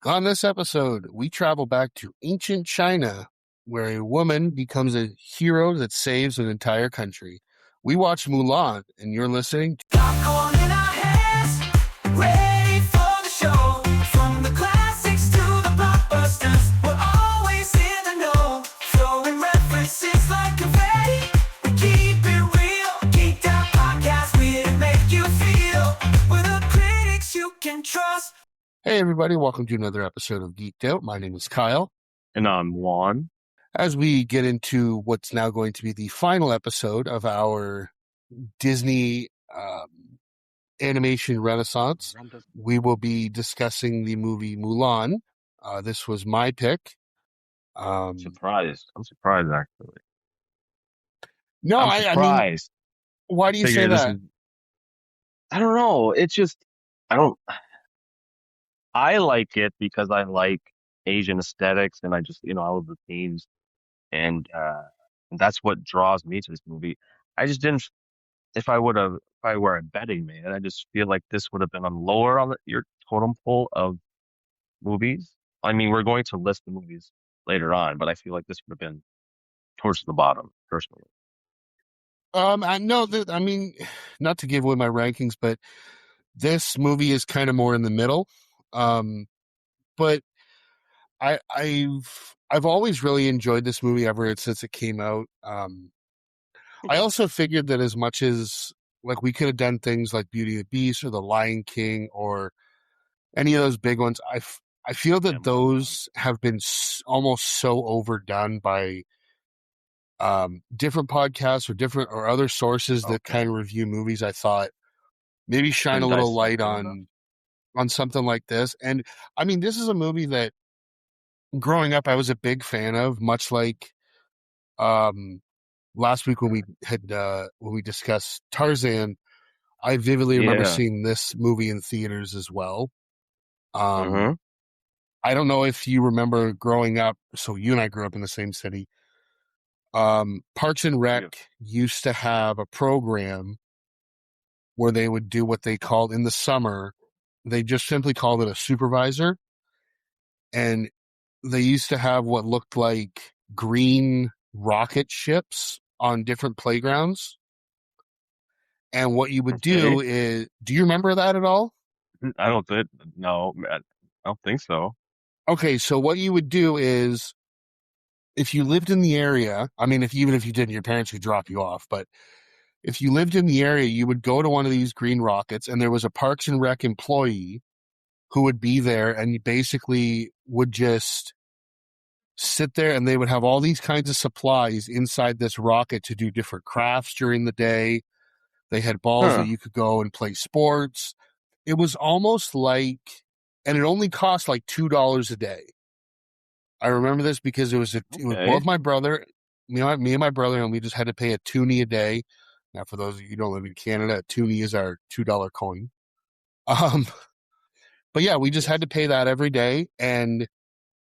On this episode, we travel back to ancient China, where a woman becomes a hero that saves an entire country. We watch Mulan, and you're listening to Popcorn in our hands, ready for the show. From the classics to the blockbusters, we're always in the know. Throwing references like confetti, we keep it real. Geeked Out Podcast, we make you feel. We're the critics you can trust. Hey, everybody, welcome to another episode of Geeked Out. My name is Kyle. And I'm Juan. As we get into what's now going to be the final episode of our Disney animation renaissance, we will be discussing the movie Mulan. This was my pick. I'm surprised actually. No, I'm I mean, surprised. why do you say Figure this that? is- I don't know. It's just I like it because I like Asian aesthetics, and I just I love the themes, and that's what draws me to this movie. I just didn't. If I were a betting man, I just feel like this would have been on lower on your totem pole of movies. I mean, we're going to list the movies later on, but I feel like this would have been towards the bottom, personally. I know that, I mean, not to give away my rankings, but this movie is kind of more in the middle. But I've always really enjoyed this movie ever since it came out. I also figured that as much as like we could have done things like Beauty and the Beast or The Lion King or any of those big ones, I feel that Yeah, those have been almost so overdone by different podcasts or other sources that kind of review movies. I thought maybe shine a little light on something like this. And I mean, this is a movie that growing up I was a big fan of, much like last week when we discussed Tarzan. I vividly remember seeing this movie in theaters as well. I don't know if you remember growing up, so you and I grew up in the same city. Parks and Rec used to have a program where they would do what they called in the summer, they just simply called it a supervisor. And they used to have what looked like green rocket ships on different playgrounds. And what you would do is, do you remember that at all? I don't think so. Okay, so what you would do is, if you lived in the area, I mean, even if you didn't, your parents could drop you off, but if you lived in the area, you would go to one of these green rockets, and there was a Parks and Rec employee who would be there, and you basically would just sit there, and they would have all these kinds of supplies inside this rocket to do different crafts during the day. They had balls that you could go and play sports. It was almost like, and it only cost like $2 a day. I remember this because it was both my brother, me and my brother, and we just had to pay a toonie a day. Now, for those of you who don't live in Canada, a toonie is our $2 coin. But yeah, we just had to pay that every day, and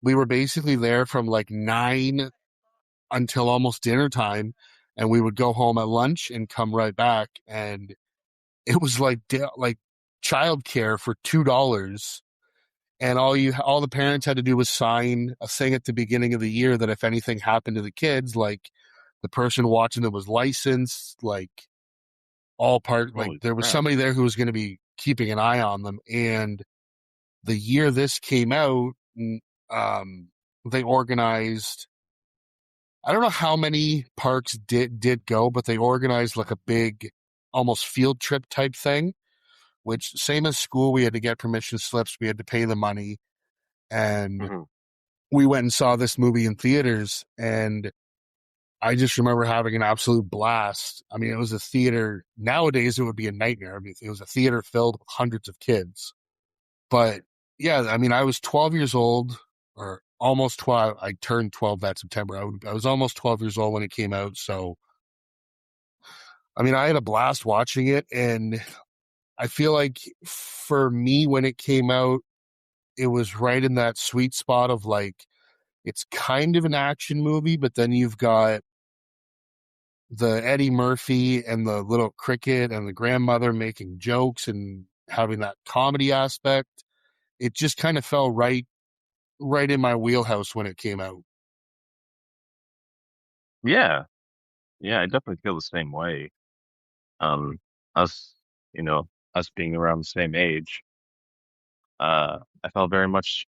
we were basically there from like 9 until almost dinner time, and we would go home at lunch and come right back, and it was like childcare for $2. And all the parents had to do was sign a thing at the beginning of the year that if anything happened to the kids, like the person watching them was licensed, like there was somebody there who was going to be keeping an eye on them. And the year this came out, they organized, I don't know how many parks did go, but they organized like a big, almost field trip type thing. Which, same as school, we had to get permission slips, we had to pay the money, and we went and saw this movie in theaters, and I just remember having an absolute blast. I mean, it was a theater, nowadays it would be a nightmare. I mean, it was a theater filled with hundreds of kids. But yeah, I mean, I was 12 years old, or almost 12, I turned 12 that September. I was almost 12 years old when it came out, so I mean, I had a blast watching it, and I feel like for me, when it came out, it was right in that sweet spot of like, it's kind of an action movie, but then you've got the Eddie Murphy and the little cricket and the grandmother making jokes and having that comedy aspect. It just kind of fell right right in my wheelhouse when it came out. Yeah, yeah, I definitely feel the same way. Um, us, you know, us being around the same age, I felt very much,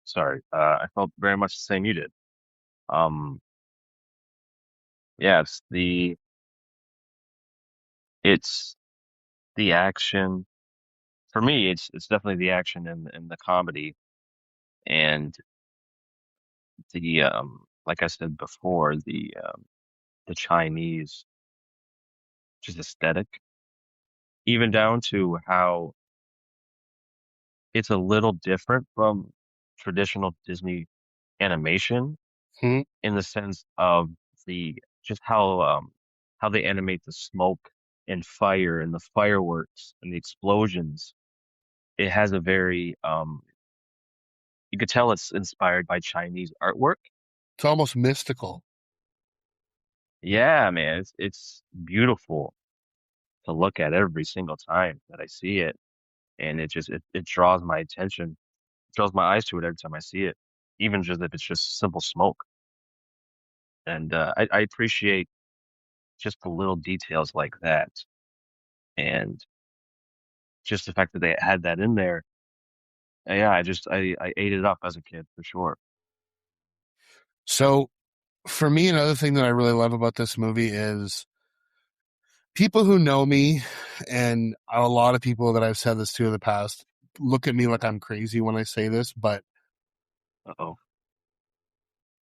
sorry, I felt very much the same you did. Um, yeah, it's the action. For me, it's definitely the action and the comedy and the like I said before, the Chinese just aesthetic, even down to how it's a little different from traditional Disney animation Hmm. in the sense of the just how they animate the smoke and fire and the fireworks and the explosions. It has a very you could tell it's inspired by Chinese artwork. It's almost mystical. Yeah, man, it's beautiful to look at every single time that I see it, and it draws my attention, draws my eyes to it every time I see it, even just if it's just simple smoke. And I appreciate just the little details like that, and just the fact that they had that in there. Yeah, I ate it up as a kid for sure. So for me, another thing that I really love about this movie is people who know me, and a lot of people that I've said this to in the past look at me like I'm crazy when I say this, but Uh-oh.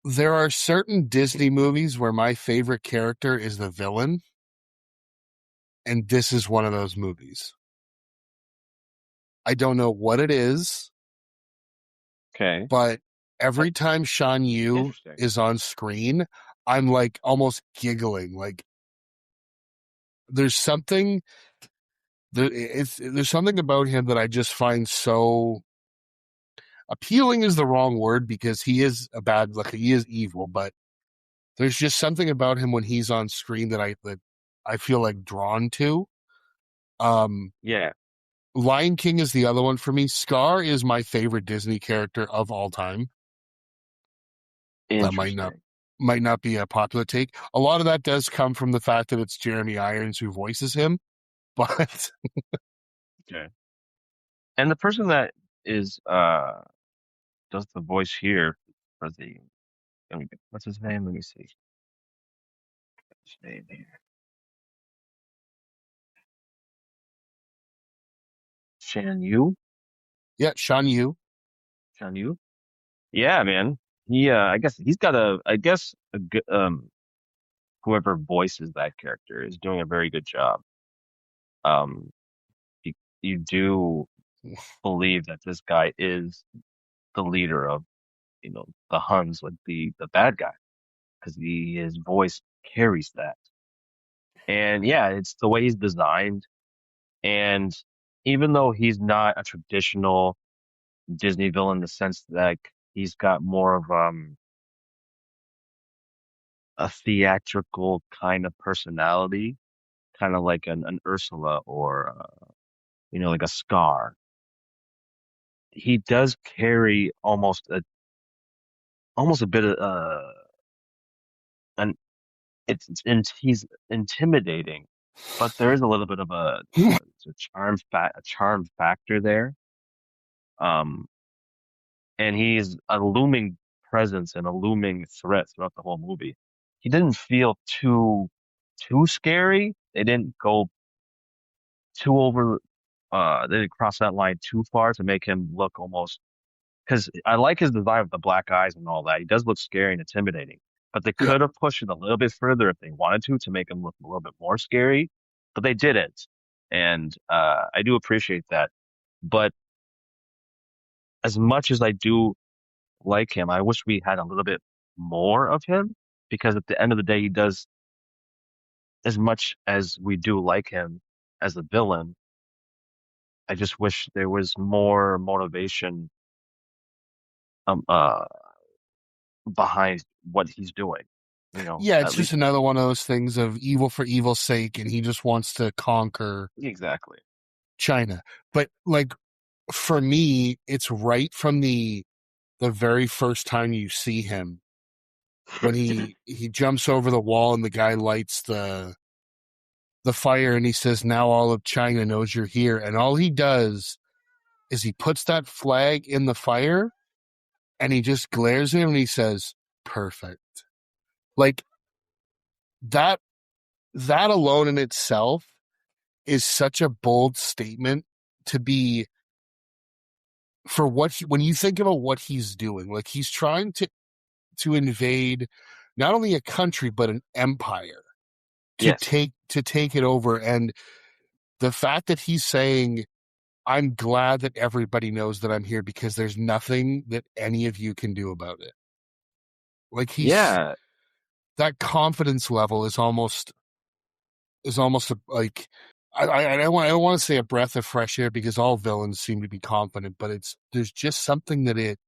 there are certain Disney movies where my favorite character is the villain, and this is one of those movies. I don't know what it is, Okay. but Uh, every time Shan Yu Interesting. is on screen, I'm like almost giggling. Like there's something there's something about him that I just find so appealing is the wrong word because he is a bad like he is evil, but there's just something about him when he's on screen that I feel like drawn to. Um Yeah, Lion King is the other one for me. Scar is my favorite Disney character of all time. That interesting. might not be a popular take. A lot of that does come from the fact that it's Jeremy Irons who voices him, but Okay. And the person that is does the voice here for the what's his name? Let me see. His name here. Shan Yu? yeah, Shan Yu. Shan Yu? Yeah, man. He I guess he's got I guess a good whoever voices that character is doing a very good job. Um you, you do believe that this guy is the leader of, the Huns, like the bad guy, because his voice carries that. And yeah, it's the way he's designed. And even though he's not a traditional Disney villain in the sense that like, he's got more of a theatrical kind of personality, kind of like an Ursula or like a Scar. He does carry almost a bit of an he's intimidating, but there is a little bit of a a charm factor there. Um, and he's a looming presence and a looming threat throughout the whole movie. He didn't feel too scary. They didn't go too over they didn't cross that line too far to make him look almost because I like his design with the black eyes and all that. He does look scary and intimidating. But they Yeah. could have pushed it a little bit further if they wanted to make him look a little bit more scary, but they didn't. And I do appreciate that. But as much as I do like him. I wish we had a little bit more of him because at the end of the day, he does as much as we do like him as a villain. I just wish there was more motivation um uh behind what he's doing. Yeah, it's At just least another one of those things of evil for evil's sake, and he just wants to conquer exactly. China. But like for me, it's right from the very first time you see him when he jumps over the wall and the guy lights the fire and he says, "Now all of China knows you're here." And all he does is he puts that flag in the fire and he just glares at him and he says, "Perfect." Like that that alone in itself is such a bold statement to be for when you think about what he's doing. Like he's trying to invade not only a country but an empire Yes. to take it over. And the fact that he's saying, "I'm glad that everybody knows that I'm here because there's nothing that any of you can do about it." Like he's Yeah. that confidence level is almost like I don't want to say a breath of fresh air because all villains seem to be confident, but there's just something that it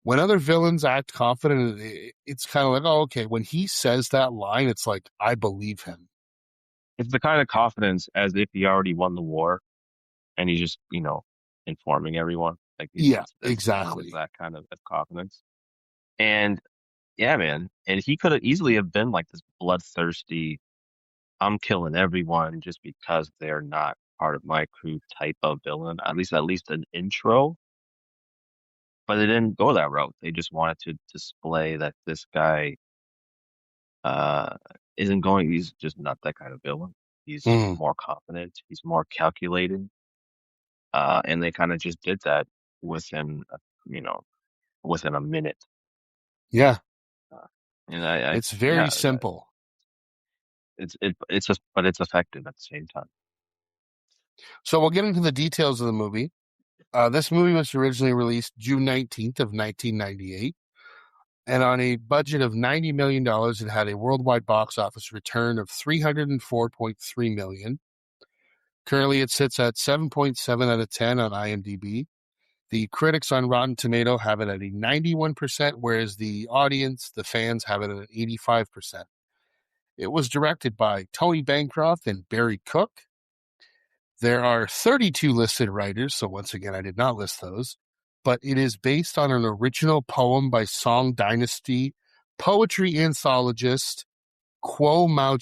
when other villains act confident, it's kind of like, oh, okay. When he says that line, it's like I believe him. It's the kind of confidence as if he already won the war and he's just, informing everyone. Like he's Yeah, it's exactly. that kind of confidence. And yeah, man. And he could have easily have been like this bloodthirsty, I'm killing everyone just because they're not part of my crew type of villain. At least an intro. But they didn't go that route. They just wanted to display that this guy uh he's just not that kind of villain. He's Mm, more confident, he's more calculated. And they kind of just did that within you know, within a minute. yeah, Uh, and I it's very yeah, simple. it's just but it's effective at the same time. So we'll get into the details of the movie. This movie was originally released June 19th of 1998, and on a budget of $90 million, it had a worldwide box office return of $304.3 million. Currently, it sits at 7.7 out of 10 on IMDb. The critics on Rotten Tomato have it at a 91%, whereas the audience, the fans, have it at 85%. It was directed by Tony Bancroft and Barry Cook. There are 32 listed writers, so once again, I did not list those, but it is based on an original poem by Song Dynasty poetry anthologist Mao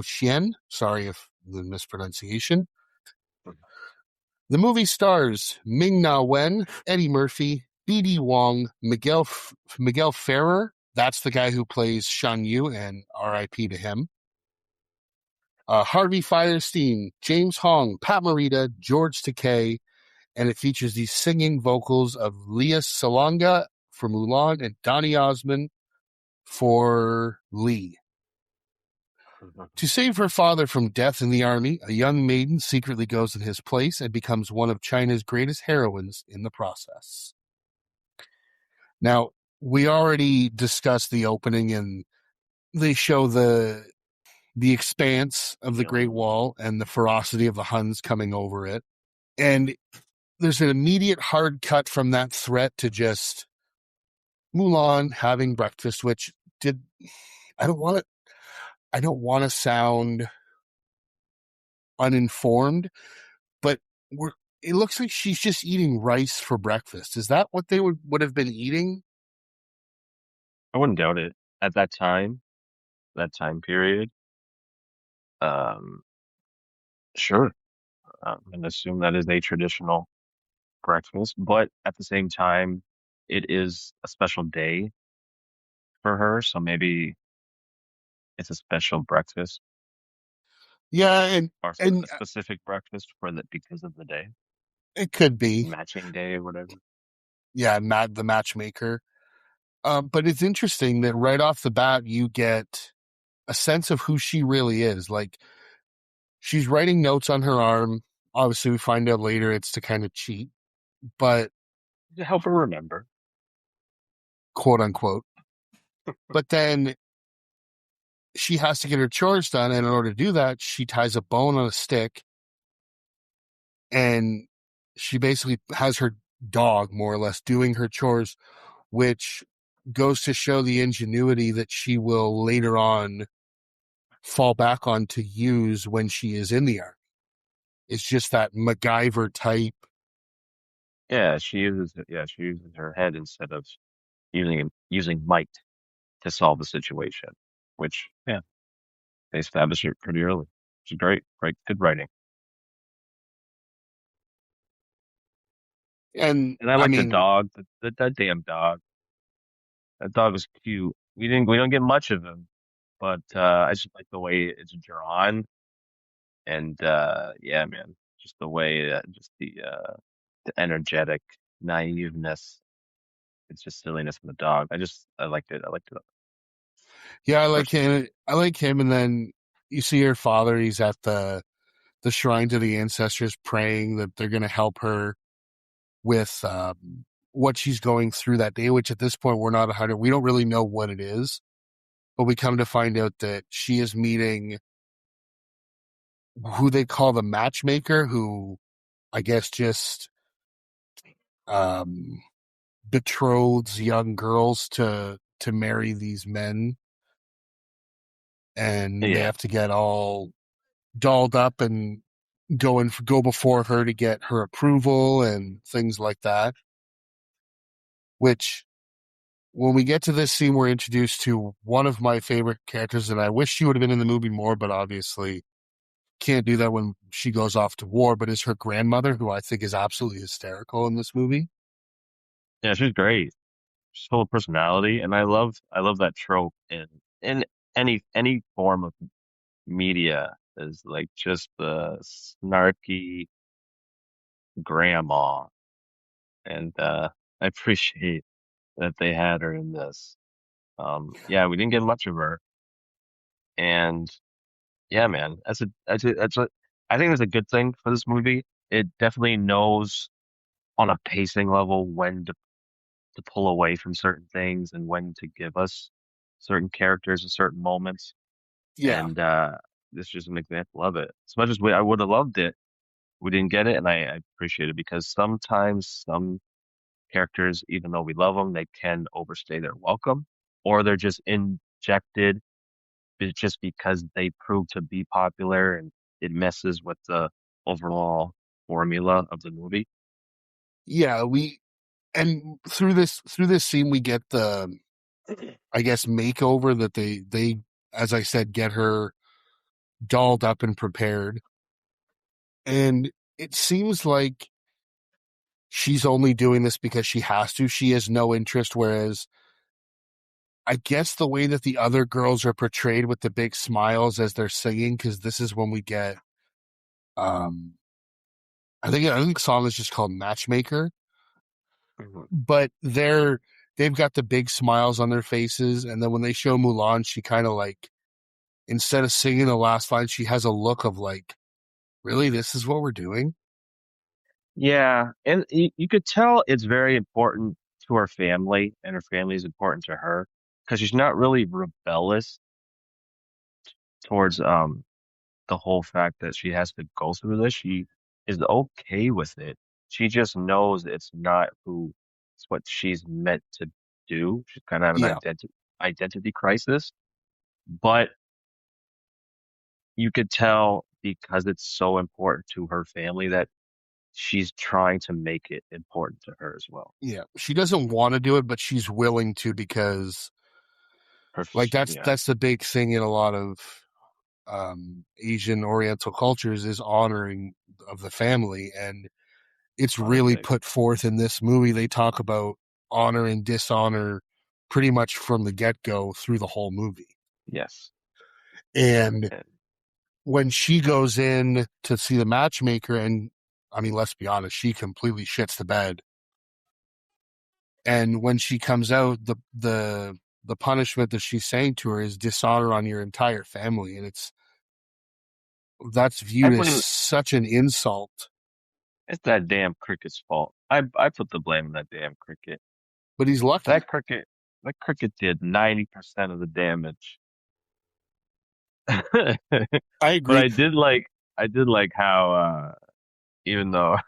Qian, sorry if the mispronunciation. The movie stars Ming Na Wen, Eddie Murphy, B.D. Wong, Miguel Ferrer. That's the guy who plays Shan Yu, and R.I.P. to him. Harvey Firestein, James Hong, Pat Morita, George Takei, and it features the singing vocals of Leah Salonga for Mulan and Donny Osmond for Lee. To save her father from death in the army, a young maiden secretly goes in his place and becomes one of China's greatest heroines in the process. Now, we already discussed the opening, and they show the expanse of the Great Yeah. Wall and the ferocity of the Huns coming over it. And there's an immediate hard cut from that threat to just Mulan having breakfast, which did I don't want to I don't want to sound uninformed, but we're it looks like she's just eating rice for breakfast. Is that what they would have been eating? I wouldn't doubt it. At that time period, um, sure, and assume that is a traditional breakfast. But at the same time, it is a special day for her, so maybe it's a special breakfast Yeah, or and a specific breakfast for the because of the day, it could be. matching day or whatever. Yeah, Matt the matchmaker. But it's interesting that right off the bat you get a sense of who she really is. Like she's writing notes on her arm. Obviously, we find out later it's to kind of cheat, but To help her remember. quote unquote. But then she has to get her chores done, and in order to do that, she ties a bone on a stick, and she basically has her dog more or less doing her chores, which goes to show the ingenuity that she will later on fall back on to use when she is in the army. It's just that MacGyver type. she uses her head instead of using might to solve the situation, which yeah, they established it pretty early. Which is great, good writing. And And I I like the mean, dog, that damn dog. That dog was cute. We don't get much of him, but I just like the way it's drawn, and yeah, man, just the way just the energetic naiveness. It's just silliness in the dog. I liked it. I liked it yeah, I like personally. him. I like him. And then you see her father. He's at the shrine to the ancestors, praying that they're going to help her with what she's going through that day. Which at this point we're not 100. We don't really know what it is, but we come to find out that she is meeting who they call the matchmaker, who I guess just um, betroths young girls to marry these men, and they Yeah, have to get all dolled up and go before her to get her approval and things like that. Which, when we get to this scene, we're introduced to one of my favorite characters, and I wish she would have been in the movie more, but obviously can't do that when she goes off to war. But is her grandmother, who I think is absolutely hysterical in this movie. yeah, she's great. She's full of personality, and I love that trope in any form of media is like just the snarky grandma, and I appreciate that they had her in this. Yeah, we didn't get much of her, and yeah, man, I think that's a good thing for this movie. It definitely knows on a pacing level when to pull away from certain things and when to give us certain characters and certain moments. Yeah, And this is just an example of it. As much as I would have loved it, we didn't get it, and I appreciate it because sometimes some characters, even though we love them, they can overstay their welcome, or they're just injected just because they prove to be popular and it messes with the overall formula of the movie. yeah. We and through this scene, we get the, I guess, makeover that they, as I said, get her dolled up and prepared. And it seems like she's only doing this because she has to. She has no interest. Whereas I guess the way that the other girls are portrayed with the big smiles as they're singing, because this is when we get, um, I think the song is just called Matchmaker, Mhm. but they've got the big smiles on their faces. And then when they show Mulan, she kind of like, instead of singing the last line, she has a look of like, really, this is what we're doing? Yeah, and you could tell it's very important to her family, and her family is important to her because she's not really rebellious towards the whole fact that she has to go through this. She is okay with it. She just knows it's what she's meant to do. She's kind of have an Yeah. identity crisis, but you could tell because it's so important to her family that she's trying to make it important to her as well. Yeah. She doesn't want to do it, but she's willing to, because like Yeah, that's the big thing in a lot of Asian Oriental cultures, is honoring of the family. And it's oh, that's really big. put forth in this movie. They talk about honor and dishonor pretty much from the get go through the whole movie. Yes. And And when she goes in to see the matchmaker, and I mean, let's be honest, she completely shits the bed. And when she comes out, the punishment that she's saying to her is dishonor on your entire family. And that's viewed as everyone, such an insult. it's that damn cricket's fault. I put the blame on that damn cricket. But he's That lucky. cricket, that cricket did 90% of the damage. I But agree. I did like how, even though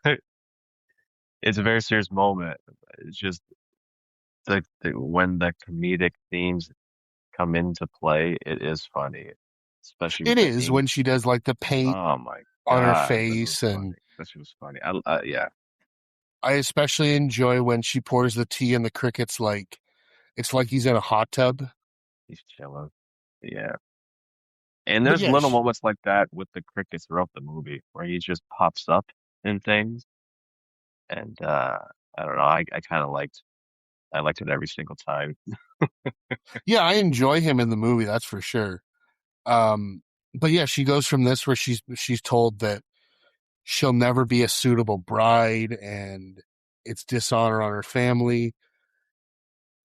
it's a very serious moment, it's just when the comedic themes come into play, it is funny, especially with It the is, ink. when she does like the paint Oh my on her God, this was face, and funny. This was funny. Yeah, I especially enjoy when she pours the tea and the crickets like it's like he's in a hot tub. He's chilling. Yeah. And But there's yeah, little moments like that with the crickets throughout the movie where he just pops up in things. And I don't know, I kind of I liked it every single time. yeah, I enjoy him in the movie, that's for sure. Um, but yeah, she goes from this where she's told that she'll never be a suitable bride and it's dishonor on her family.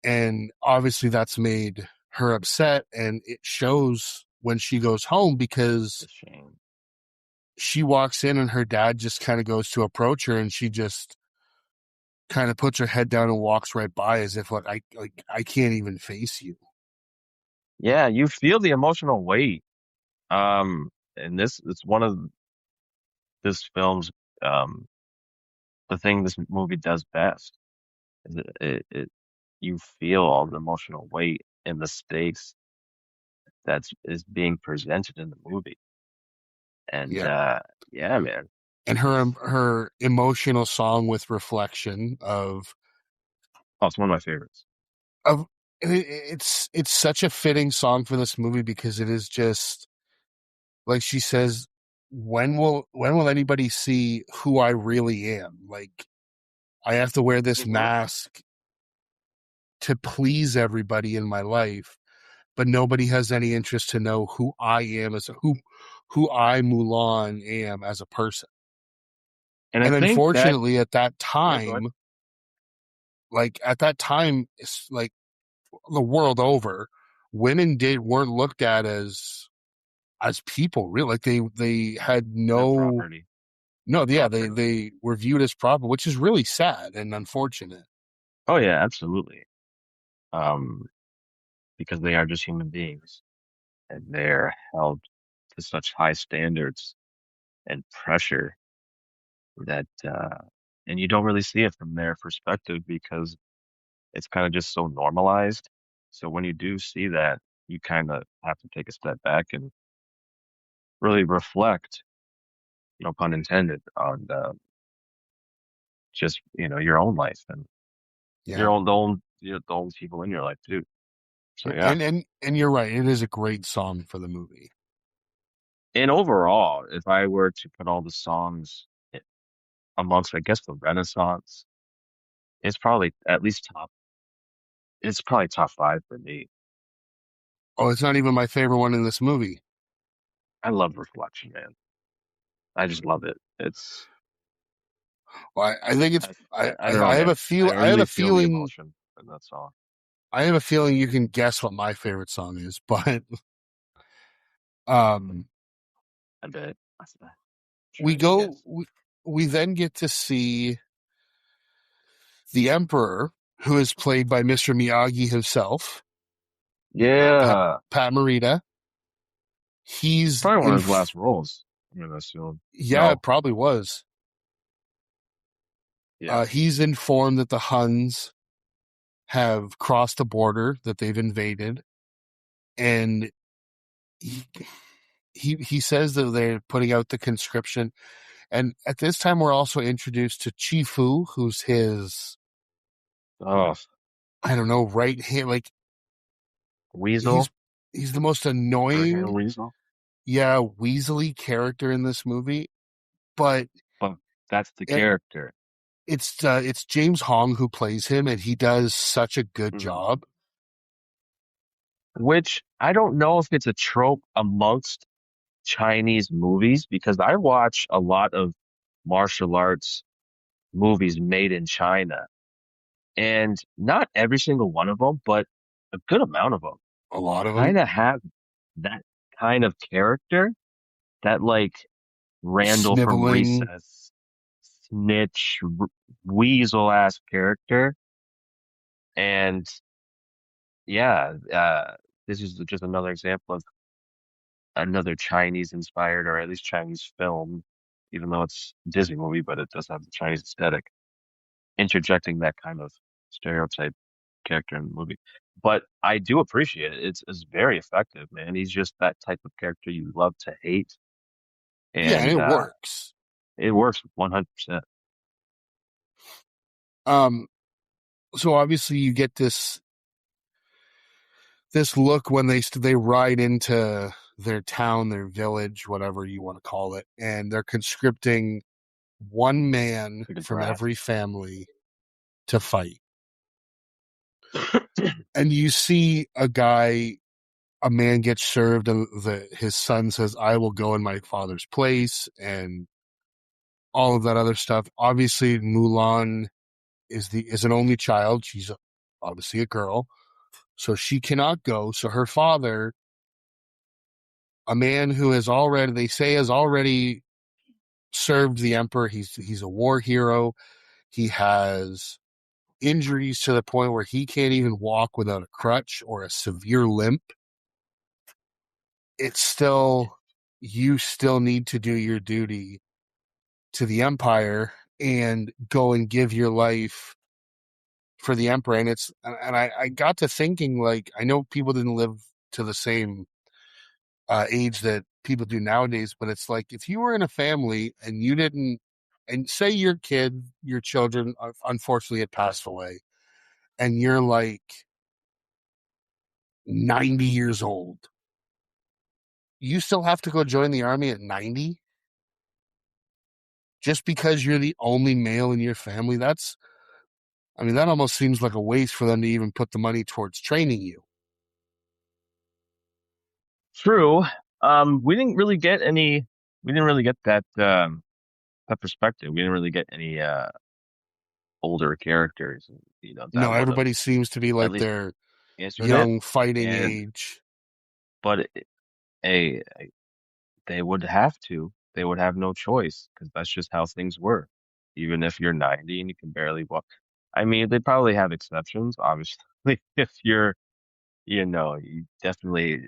And obviously that's made her upset and it shows when she goes home It's because a shame. she walks in and her dad just kind of goes to approach her and she just kind of puts her head down and walks right by as if like I can't even face you. Yeah, you feel the emotional weight. And this it's one of this film's um the thing this movie does best is it you feel all the emotional weight and the stakes that's is being presented in the movie. And Yeah. yeah, man, And it's her emotional song with reflection oh, it's one of my favorites. of it's such a fitting song for this movie because it is just like she says, when will anybody see who I really am? Like I have to wear this Hmm. mask to please everybody in my life, but nobody has any interest to know who I am as who I Mulan am as a person. And I And think that unfortunately, yeah, go ahead. at that time, it's like the world over, women did weren't looked at as people, really. Like they had Their no property, no, yeah, property. they were viewed as proper, which is really sad and unfortunate. Oh yeah, absolutely. Um, because they are just human beings and they're held to such high standards and pressure that and you don't really see it from their perspective because it's kind of just so normalized. So when you do see that, you kind of have to take a step back and really reflect, no pun intended, on just your own life and Yeah. the own people in your life too. So yeah. And you're right, it is a great song for the movie. And overall, if I were to put all the songs amongst, I guess, the Renaissance, it's probably at least top. It's probably top five for me. Oh, it's not even my favorite one in this movie. I love Reflection, man. I just love it. It's Well, I think it's I don't know, man. I I have really a feel the feeling emotion in that song. I have a feeling you can guess what my favorite song is, but um I bet. I'm we trying to go guess. we then get to see the Emperor, who is played by Mr. Miyagi himself, Pat, Yeah, Pat Morita. He's probably one in, of his last roles. I mean, that's film. yeah, it No, probably was. yeah. He's informed that the Huns have crossed the border, that they've invaded, and he, he says that they're putting out the conscription. And at this time, we're also introduced to Chifu, who's his, Oh, I don't know, right hand. Like he's Weasel, he's the most right hand annoying, Weasel. yeah, Weasley character in this movie. But But that's the it, character. it's James Hong who plays him, and he does such a good Mhm. job. Which I don't know if it's a trope amongst Chinese movies because I watch a lot of martial arts movies made in China, and not every single one of them, but a good amount of them A lot of them kind of have that kind of character, that like Randall from sniveling, Recess, snitch, weasel ass character. And yeah, this is just another example of another Chinese inspired or at least Chinese film, even though it's a Disney movie, but it does have the Chinese aesthetic, interjecting that kind of stereotype character in the movie. But I do appreciate it. It's very effective, man. He's just that type of character you love to hate, yeah, and and it works. it works 100%. Um, so obviously you get this look when they ride into their town, their village, whatever you want to call it, and they're conscripting one man Like a from draft. every family to fight. And you see a man gets served, and his son says, "I will go in my father's place," and all of that other stuff. Obviously, Mulan is an only child. She's obviously a girl, so she cannot go. So her father, a man who has already, they say, has already served the emperor. He's a war hero. He has injuries to the point where he can't even walk without a crutch or a severe limp. It's still, you still need to do your duty to the empire and go and give your life for the emperor. And I got to thinking, like, I know people didn't live to the same age that people do nowadays, but it's like, if you were in a family and you didn't, and say your children unfortunately had passed away, and you're like 90 years old, you still have to go join the army at 90 just because you're the only male in your family. I mean, that almost seems like a waste for them to even put the money towards training you. True. We didn't really get any. We didn't really get that perspective. We didn't really get any older characters. That No, would have everybody seems to be at like least their answered it. young fighting And age. but a they would have to. They would have no choice because that's just how things were. Even if you're 90 and you can barely walk. I mean, they probably have exceptions, obviously. If you're, you definitely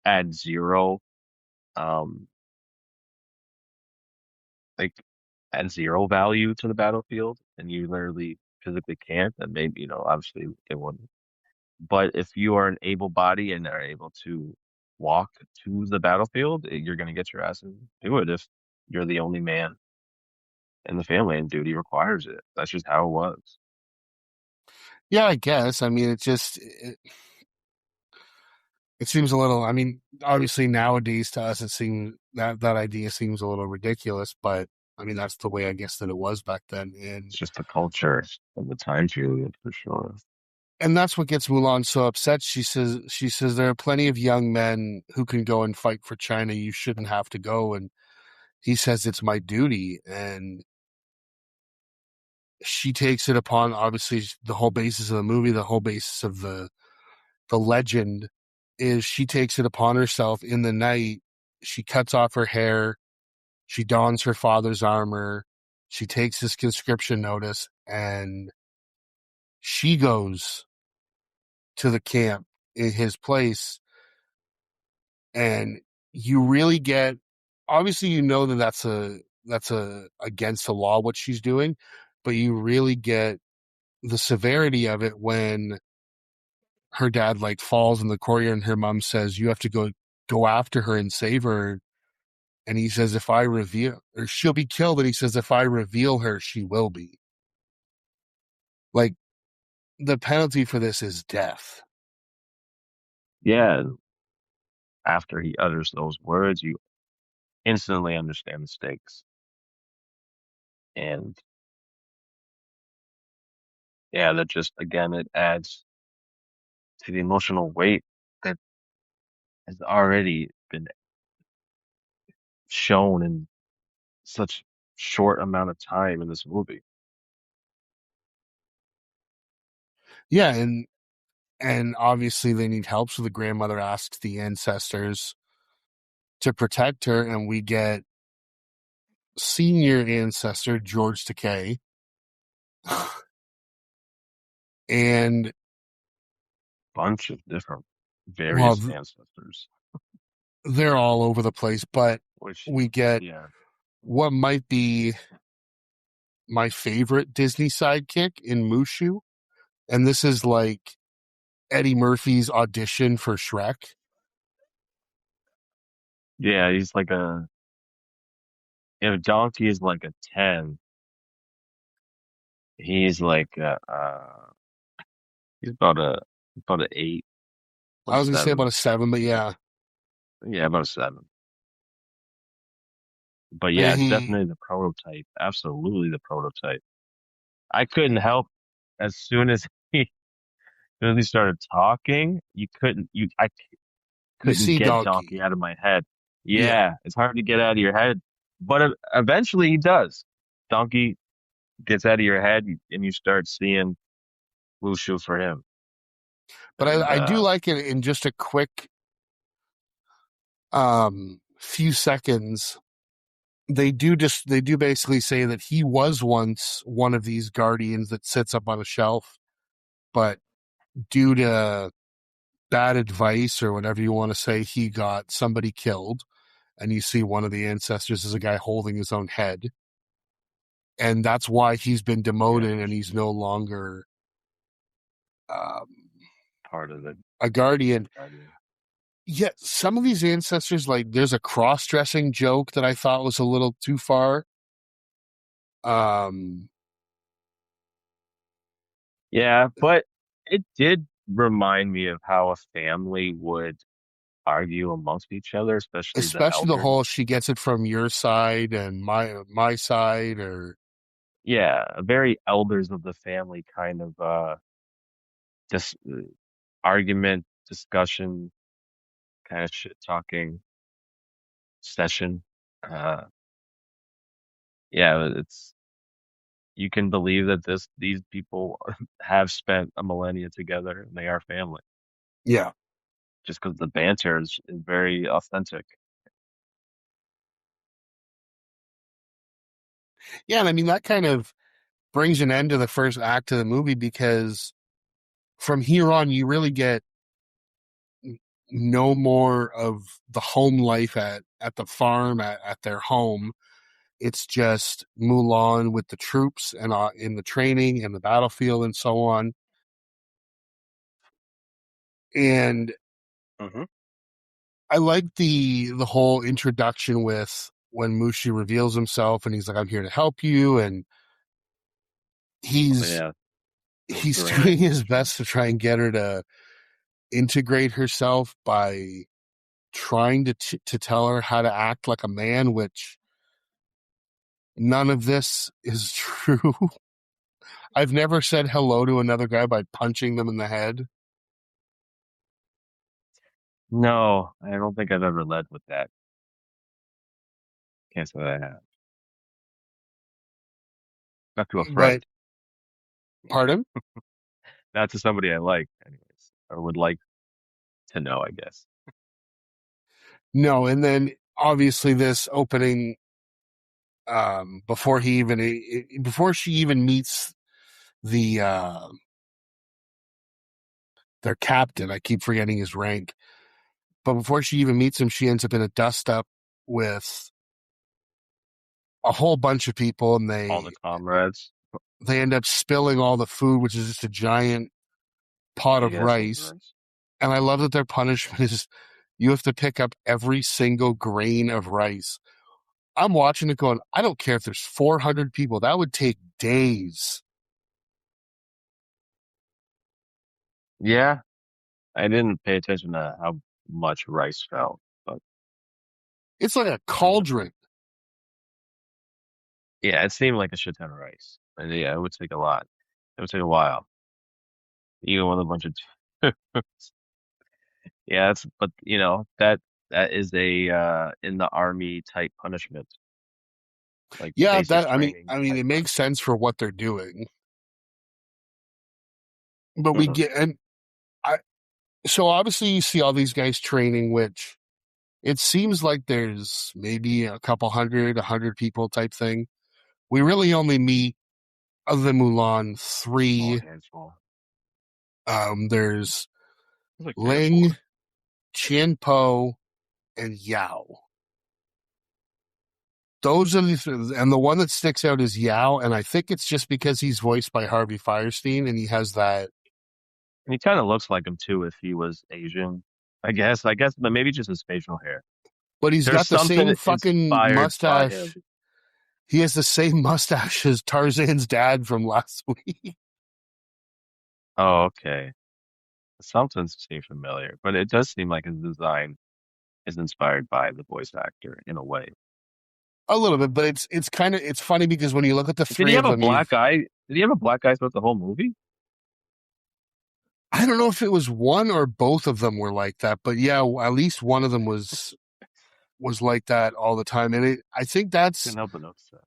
add zero, um, like add zero value to the battlefield and you literally physically can't, then maybe, obviously they wouldn't. But if you are an able body and are able to walk to the battlefield, you're going to get your ass and do it if you're the only man in the family and duty requires it. That's just how it was. Yeah, I guess. I mean, it seems a little. I mean, obviously nowadays to us, it seems that idea seems a little ridiculous, but I mean, that's the way I guess that it was back then, It's just the culture of the time period for sure. and that's what gets Mulan so upset. She says there are plenty of young men who can go and fight for China. You shouldn't have to go, and he says it's my duty, and she takes it upon, obviously, the whole basis of the movie, the whole basis of the legend is she takes it upon herself in the night. She cuts off her hair. She dons her father's armor. She takes his conscription notice and she goes to the camp in his place. And you really get, obviously, that that's a against the law, what she's doing, but you really get the severity of it when her dad like falls in the courtyard and her mom says, "You have to go after her and save her." And he says, "If I reveal, or she'll be killed." And he says, "If I reveal her, she will be." Like, the penalty for this is death. Yeah, after he utters those words, you instantly understand the stakes. And yeah, that just, again, it adds to the emotional weight that has already been shown in such short amount of time in this movie. Yeah, and obviously they need help, so the grandmother asks the ancestors to protect her, and we get senior ancestor George Takei, and Bunch of different well, various ancestors, they're all over the place, but which, we get yeah, what might be my favorite Disney sidekick in Mushu, and this is like Eddie Murphy's audition for Shrek. yeah, he's like if Donkey is like a 10, He's like he's about a eight, about I a was gonna say about seven. a seven, but yeah, Yeah, about a seven. But but yeah, he definitely the prototype. Absolutely the prototype. I couldn't help as soon as he started talking, I you couldn't see get Donkey Donkey, out of my head. yeah. Yeah, it's hard to get out of your head, but eventually he does. Donkey gets out of your head and you start seeing Wushu for him. But And I do like it in just a quick few seconds. They do basically say that he was once one of these guardians that sits up on a shelf, but due to bad advice or whatever you want to say, he got somebody killed. And you see one of the ancestors is a guy holding his own head. And that's why he's been demoted and he's no longer um, part of the a guardian. Guardian. Yet some of these ancestors, like there's a cross dressing joke that I thought was a little too far. Um, Yeah, but it did remind me of how a family would argue amongst each other, especially the especially the whole elders. she gets it from your side and my side, or Yeah, very elders of the family kind of dis argument, discussion, kind of shit talking session. Uh, yeah, it's you can believe that these people have spent a millennia together and they are family yeah, just because the banter is very authentic. yeah. And I mean that kind of brings an end to the first act of the movie because from here on you really get no more of the home life at the farm at their home. It's just Mulan with the troops and in the training and the battlefield and so on. And Hmm. I like the whole introduction with when Mushi reveals himself and he's like, "I'm here to help you," and he's Yeah, those he's grand doing his gestures. best to try and get her to integrate herself by trying to tell her how to act like a man, which none of this is true. I've never said hello to another guy by punching them in the head. No, I don't think I've ever led with that. Can't say that I have. Not to a But friend, pardon? not to somebody I like, anyways, or would like to know, I guess. No. And then obviously this opening, before she even meets the their captain, I keep forgetting his rank, but before she even meets him, she ends up in a dust up with a whole bunch of people, and All the comrades, they end up spilling all the food, which is just a giant pot big of ass those rice. rice. And I love that their punishment is you have to pick up every single grain of rice. I'm watching it going, I don't care if there's 400 people. That would take days. Yeah, I didn't pay attention to how much rice fell, but It's like a sounds like cauldron. yeah, it seemed like a shit ton of rice. And yeah, it would take a lot. It would take a while, even with a bunch of. Yeah, that's but that is a in the army type punishment, like Yeah, basic that training I mean, type it makes punishment. sense for what they're doing. But we Hmm. get and I so obviously you see all these guys training, which it seems like there's maybe a couple hundred, 100 people type thing. We really only meet, other than Mulan, Small three. handful. There's It's like three or Ling, four. Qian Po, and Yao. Those are and the one that sticks out is Yao, and I think it's just because he's voiced by Harvey Firestein, and he has that. And he kind of looks like him too if he was Asian. But maybe just his facial hair. But he's There's got the something same fucking inspired by mustache. him. He has the same mustache as Tarzan's dad from last week. Oh, okay. Something seems familiar, but it does seem like his design is inspired by the voice actor in a way. A little bit, but it's kind of it's funny because when you look at the Did he three have of a them, black eye? Did he have a black eye throughout the whole movie? I don't know if it was one or both of them were like that, but yeah, at least one of them was like that all the time. And Couldn't help but notice that.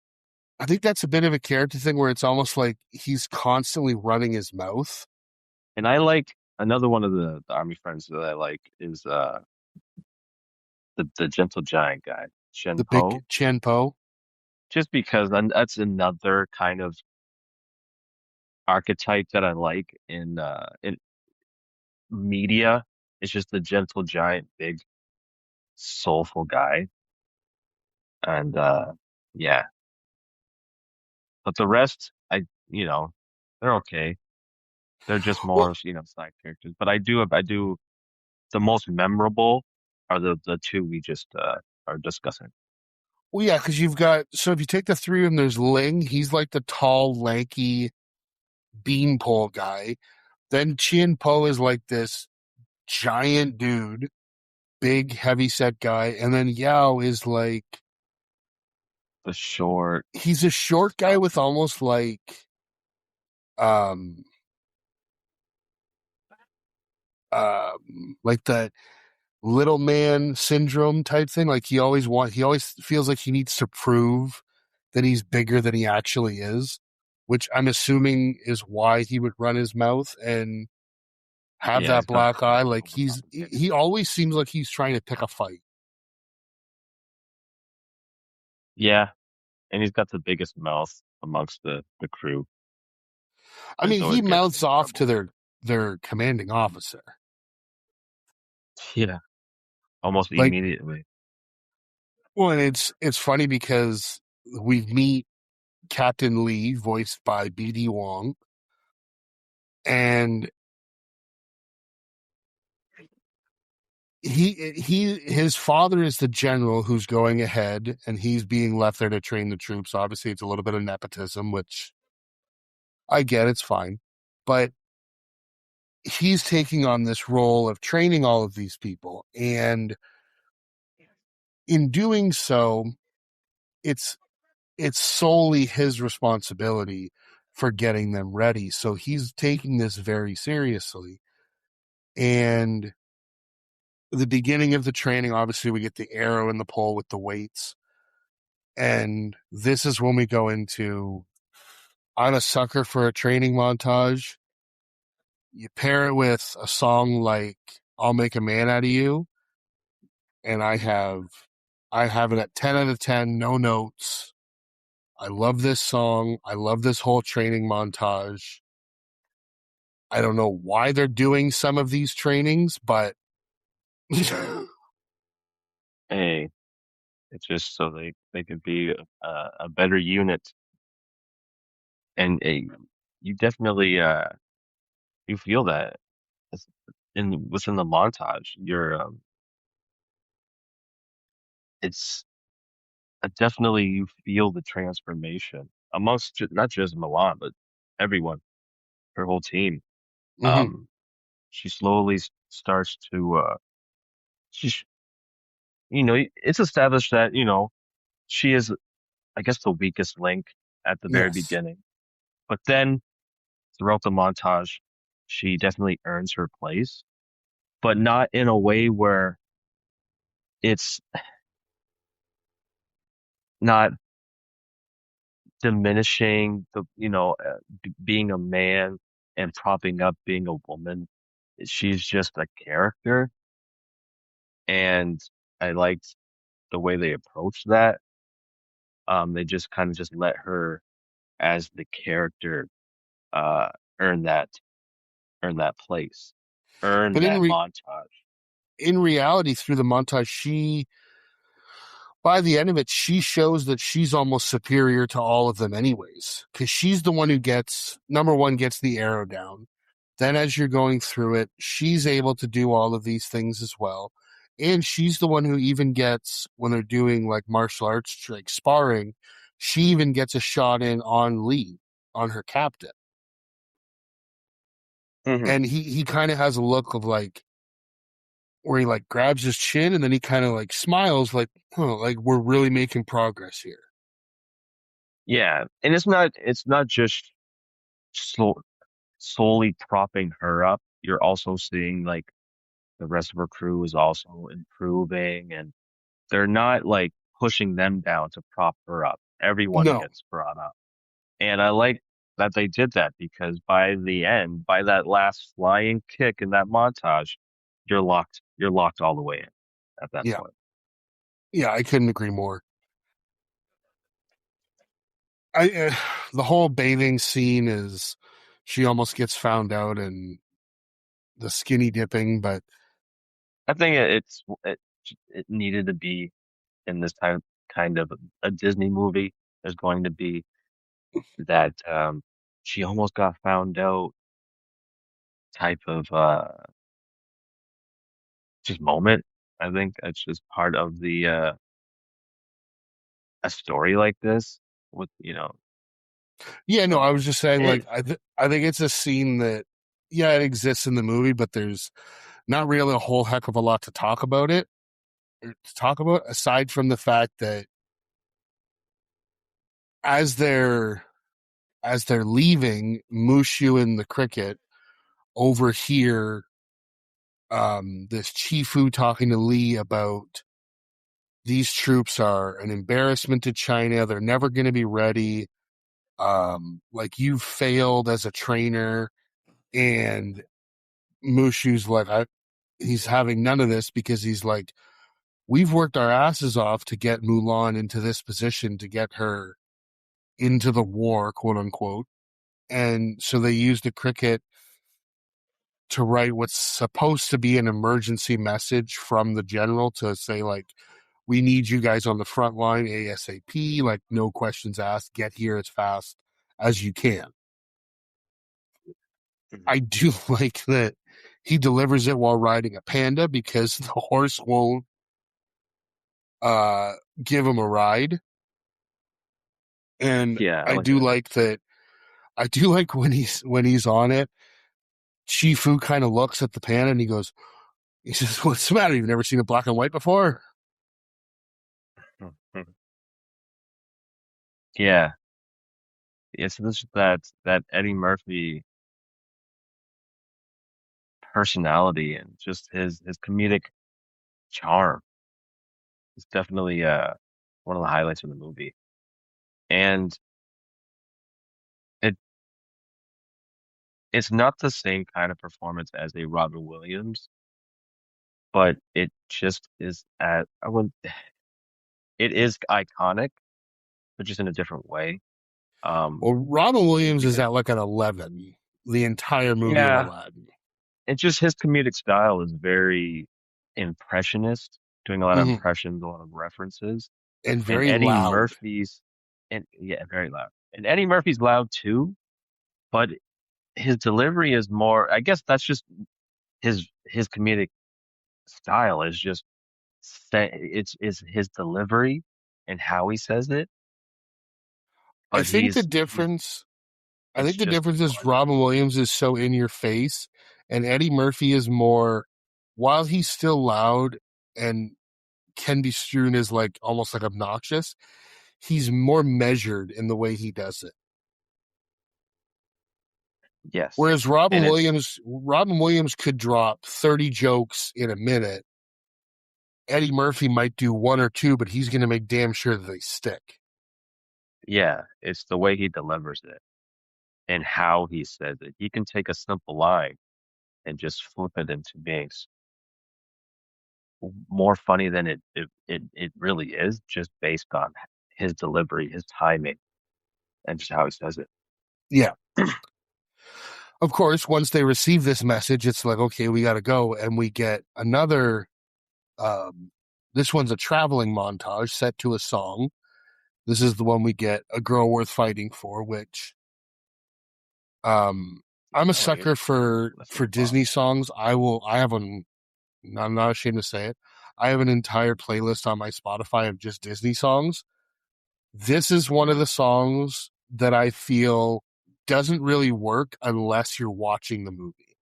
I think that's a bit of a character thing where it's almost like he's constantly running his mouth. And I like another one of the army friends that I like is the gentle giant guy, Shen The big Po. Chen Po. Just because that's another kind of archetype that I like in media. It's just the gentle giant, big, soulful guy. And yeah. But the rest, you know, they're okay. They're just Well, more, side characters. But I do the most memorable are the two we just are discussing. well, yeah, because you've got so if you take the three of them, there's Ling. He's like the tall, lanky beanpole guy. Then Chien Po is like this giant dude, big, heavy set guy, and then Yao is like The short, he's a short guy with stocky. almost um like the little man syndrome type thing. Like he always feels like he needs to prove that he's bigger than he actually is, which I'm assuming is why he would run his mouth and have Yeah, that he's got black eye. Like overcompensating. he always seems like he's trying to pick a fight. Yeah, and he's got the biggest mouth amongst the crew. I So he's mean, he always getting mouths in off to trouble. their commanding officer. Yeah, almost Like, immediately. well, and it's funny because we meet Captain Lee, voiced by BD Wong, and his father is the general who's going ahead, and he's being left there to train the troops. Obviously, it's a little bit of nepotism, which I get. It's fine, but he's taking on this role of training all of these people, and in doing so, it's it's solely his responsibility for getting them ready. So he's taking this very seriously. And the beginning of the training, obviously, we get the arrow and the pole with the weights. And this is when we go into I'm a sucker for a training montage. You pair it with a song like I'll Make a Man Out of You, and I have it at 10 out of 10, no notes. I love this song. I love this whole training montage. I don't know why they're doing some of these trainings, but Hey, it's just so they could be a better unit. And you definitely you feel that it's in within the montage. It's definitely you feel the transformation amongst not just Milan, but everyone, her whole team. mhm, Um, she slowly starts to she's it's established that she is, I guess, the weakest link at the very yes. beginning, but then throughout the montage, she definitely earns her place, but not in a way where it's not diminishing being a man and propping up being a woman. She's just a character, and I liked the way they approached that. They just kind of just let her as the character uh earn that earn that place, earn But that montage. in reality, through the montage, she by the end of it, she shows that she's almost superior to all of them, anyways, because she's the one who gets number one gets the arrow down. Then, as you're going through it, she's able to do all of these things as well. And she's the one who even gets, when they're doing like martial arts, like sparring, She even gets a shot in on Lee, on her captain. Hmm. And he kind of has a look of like, where he like grabs his chin and then he kind of like smiles like, huh, like we're really making progress here. Yeah, and it's not just so, solely propping her up. You're also seeing like the rest of her crew is also improving, and they're not like pushing them down to prop her up. Everyone No, gets brought up. And I like that they did that because by the end, by that last flying kick in that montage, you're locked. You're locked all the way in at that yeah, point. yeah, I couldn't agree more. I the whole bathing scene is she almost gets found out and the skinny dipping, but I think it needed to be in this kind of a Disney movie. There's going to be that she almost got found out type of just moment. I think that's just part of the a story like this with yeah, no, I was just saying like it I think it's a scene that yeah, it exists in the movie, but there's not really a whole heck of a lot to talk about it or to talk about aside from the fact that as they're as they're leaving, Mushu and the cricket overhear this Chifu talking to Lee about these troops are an embarrassment to China. They're never going to be ready. Like you've failed as a trainer, and Mushu's like, he's having none of this because he's like, we've worked our asses off to get Mulan into this position to get her into the war, quote unquote. And so they used the cricket to write what's supposed to be an emergency message from the general to say like, we need you guys on the front line ASAP, like no questions asked, get here as fast as you can. I do like that he delivers it while riding a panda because the horse won't uh give him a ride. And yeah, I I like do that. like that I do like when he's on it, Chifu kind of looks at the panda and he says, what's the matter? You've never seen a black and white before? Yeah, yeah. So this that Eddie Murphy personality and just his comedic charm is definitely one of the highlights of the movie. And it it's not the same kind of performance as a Robin Williams, but it just is at I would it is iconic, but just in a different way. Um, Well, Robin Williams is because at like an 11, the entire movie of yeah, Aladdin. it just his comedic style is very impressionist, doing a lot of Mm-hmm. impressions, a lot of references. And And very Eddie loud. Murphy's and yeah, very loud. And Eddie Murphy's loud too, but his delivery is more, I guess that's just his comedic style is just it's his delivery and how he says it, I but think the he's difference I it's think the just difference is funny. Robin Williams is so in your face and Eddie Murphy is more while he's still loud and can be strewn as like almost like obnoxious, he's more measured in the way he does it. Yes. Whereas And it's Robin Williams could drop 30 jokes in a minute. Eddie Murphy might do one or two, but he's going to make damn sure that they stick. yeah, it's the way he delivers it and how he says it. He can take a simple line and just flip it into being more funny than it really is, just based on his delivery, his timing, and just how he says it. Yeah. Of course, once they receive this message, it's like, okay, we got to go. And we get another, um, this one's a traveling montage set to a song. This is the one we get, A Girl Worth Fighting For, which um, I'm a Explain. sucker Let's hear for the plot. Disney songs. I have an, I'm not ashamed to say it. I have an entire playlist on my Spotify of just Disney songs this is one of the songs that I feel doesn't really work unless you're watching the movie.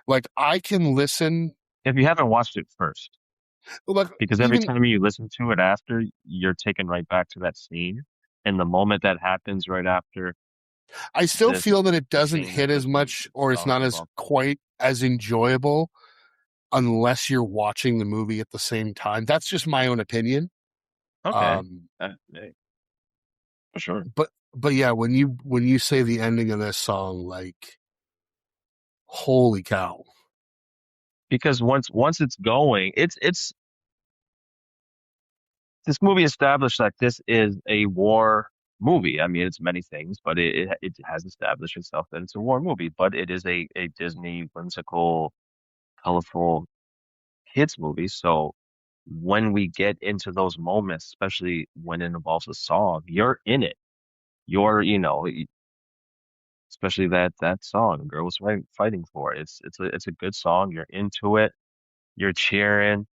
Like I can listen, If you haven't watched it first, like because every even time you listen to it after, you're taken right back to that scene. And the moment that happens right after I still this feel that it doesn't scene is hit as what much the or it's song's not all as about. quite as enjoyable unless you're watching the movie at the same time. That's just my own opinion. Okay. Um, Hey, for sure. but yeah, when you say the ending of this song, like holy cow. Because once it's going, it's this movie established that this is a war movie. I mean, it's many things, but it has established itself that it's a war movie. But it is a Disney whimsical, colorful kids movie. So when we get into those moments, especially when it involves a song, you're in it. You're, especially that song, the girl was fighting for. It's a good song. You're into it. You're cheering.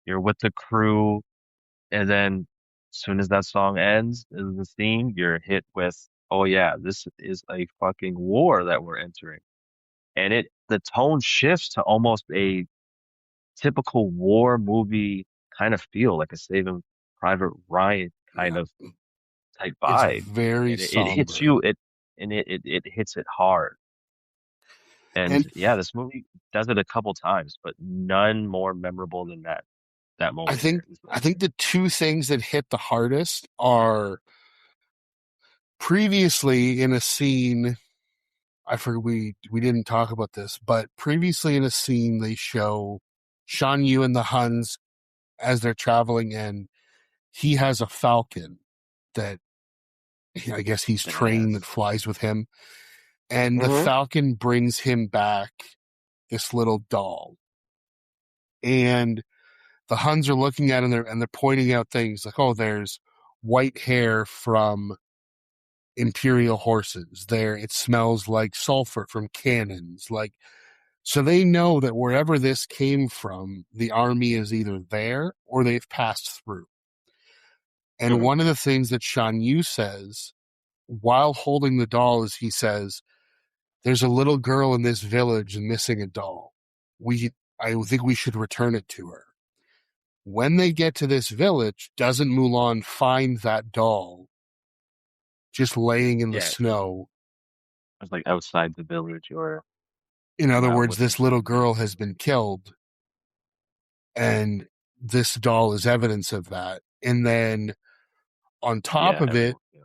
You're with the crew. And then as soon as that song ends, in the scene, you're hit with, oh yeah, this is a fucking war that we're entering. And the tone shifts to almost a typical war movie kind of feel, like a Saving Private Ryan kind Yeah, of type it's vibe. very And it hits somber. you, it hits it hard. And And yeah, this movie does it a couple times, but none more memorable than that I moment think there. It's I like, think the two things that hit the hardest are previously in a scene. I forget we didn't talk about this, but previously in a scene they show Shan Yu and the Huns as they're traveling, and he has a falcon that I guess he's trained that yes. flies with him, and the Hmm. falcon brings him back this little doll, and the Huns are looking at it and they're pointing out things like, oh, there's white hair from imperial horses there. It smells like sulfur from cannons. Like, so they know that wherever this came from, the army is either there or they've passed through. And Hmm. one of the things that Shan Yu says while holding the doll is he says, there's a little girl in this village missing a doll. I think we should return it to her. When they get to this village, doesn't Mulan find that doll just laying in the Yeah, snow? it's like outside the village or In other not words, within this little 100 meters girl of has it. been killed, and this doll is evidence of that. And then on top Yeah, of it, everyone. Yeah.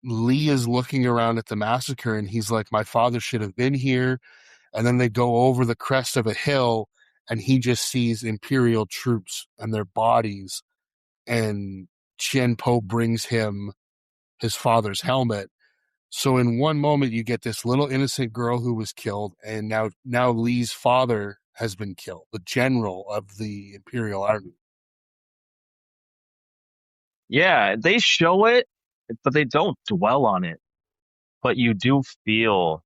Lee is looking around at the massacre and he's like, my father should have been here. And then they go over the crest of a hill and he just sees Imperial troops and their bodies. And Chien Po brings him his father's helmet. So in one moment, you get this little innocent girl who was killed, and now Lee's father has been killed, the general of the Imperial Army. Yeah, they show it, but they don't dwell on it. But you do feel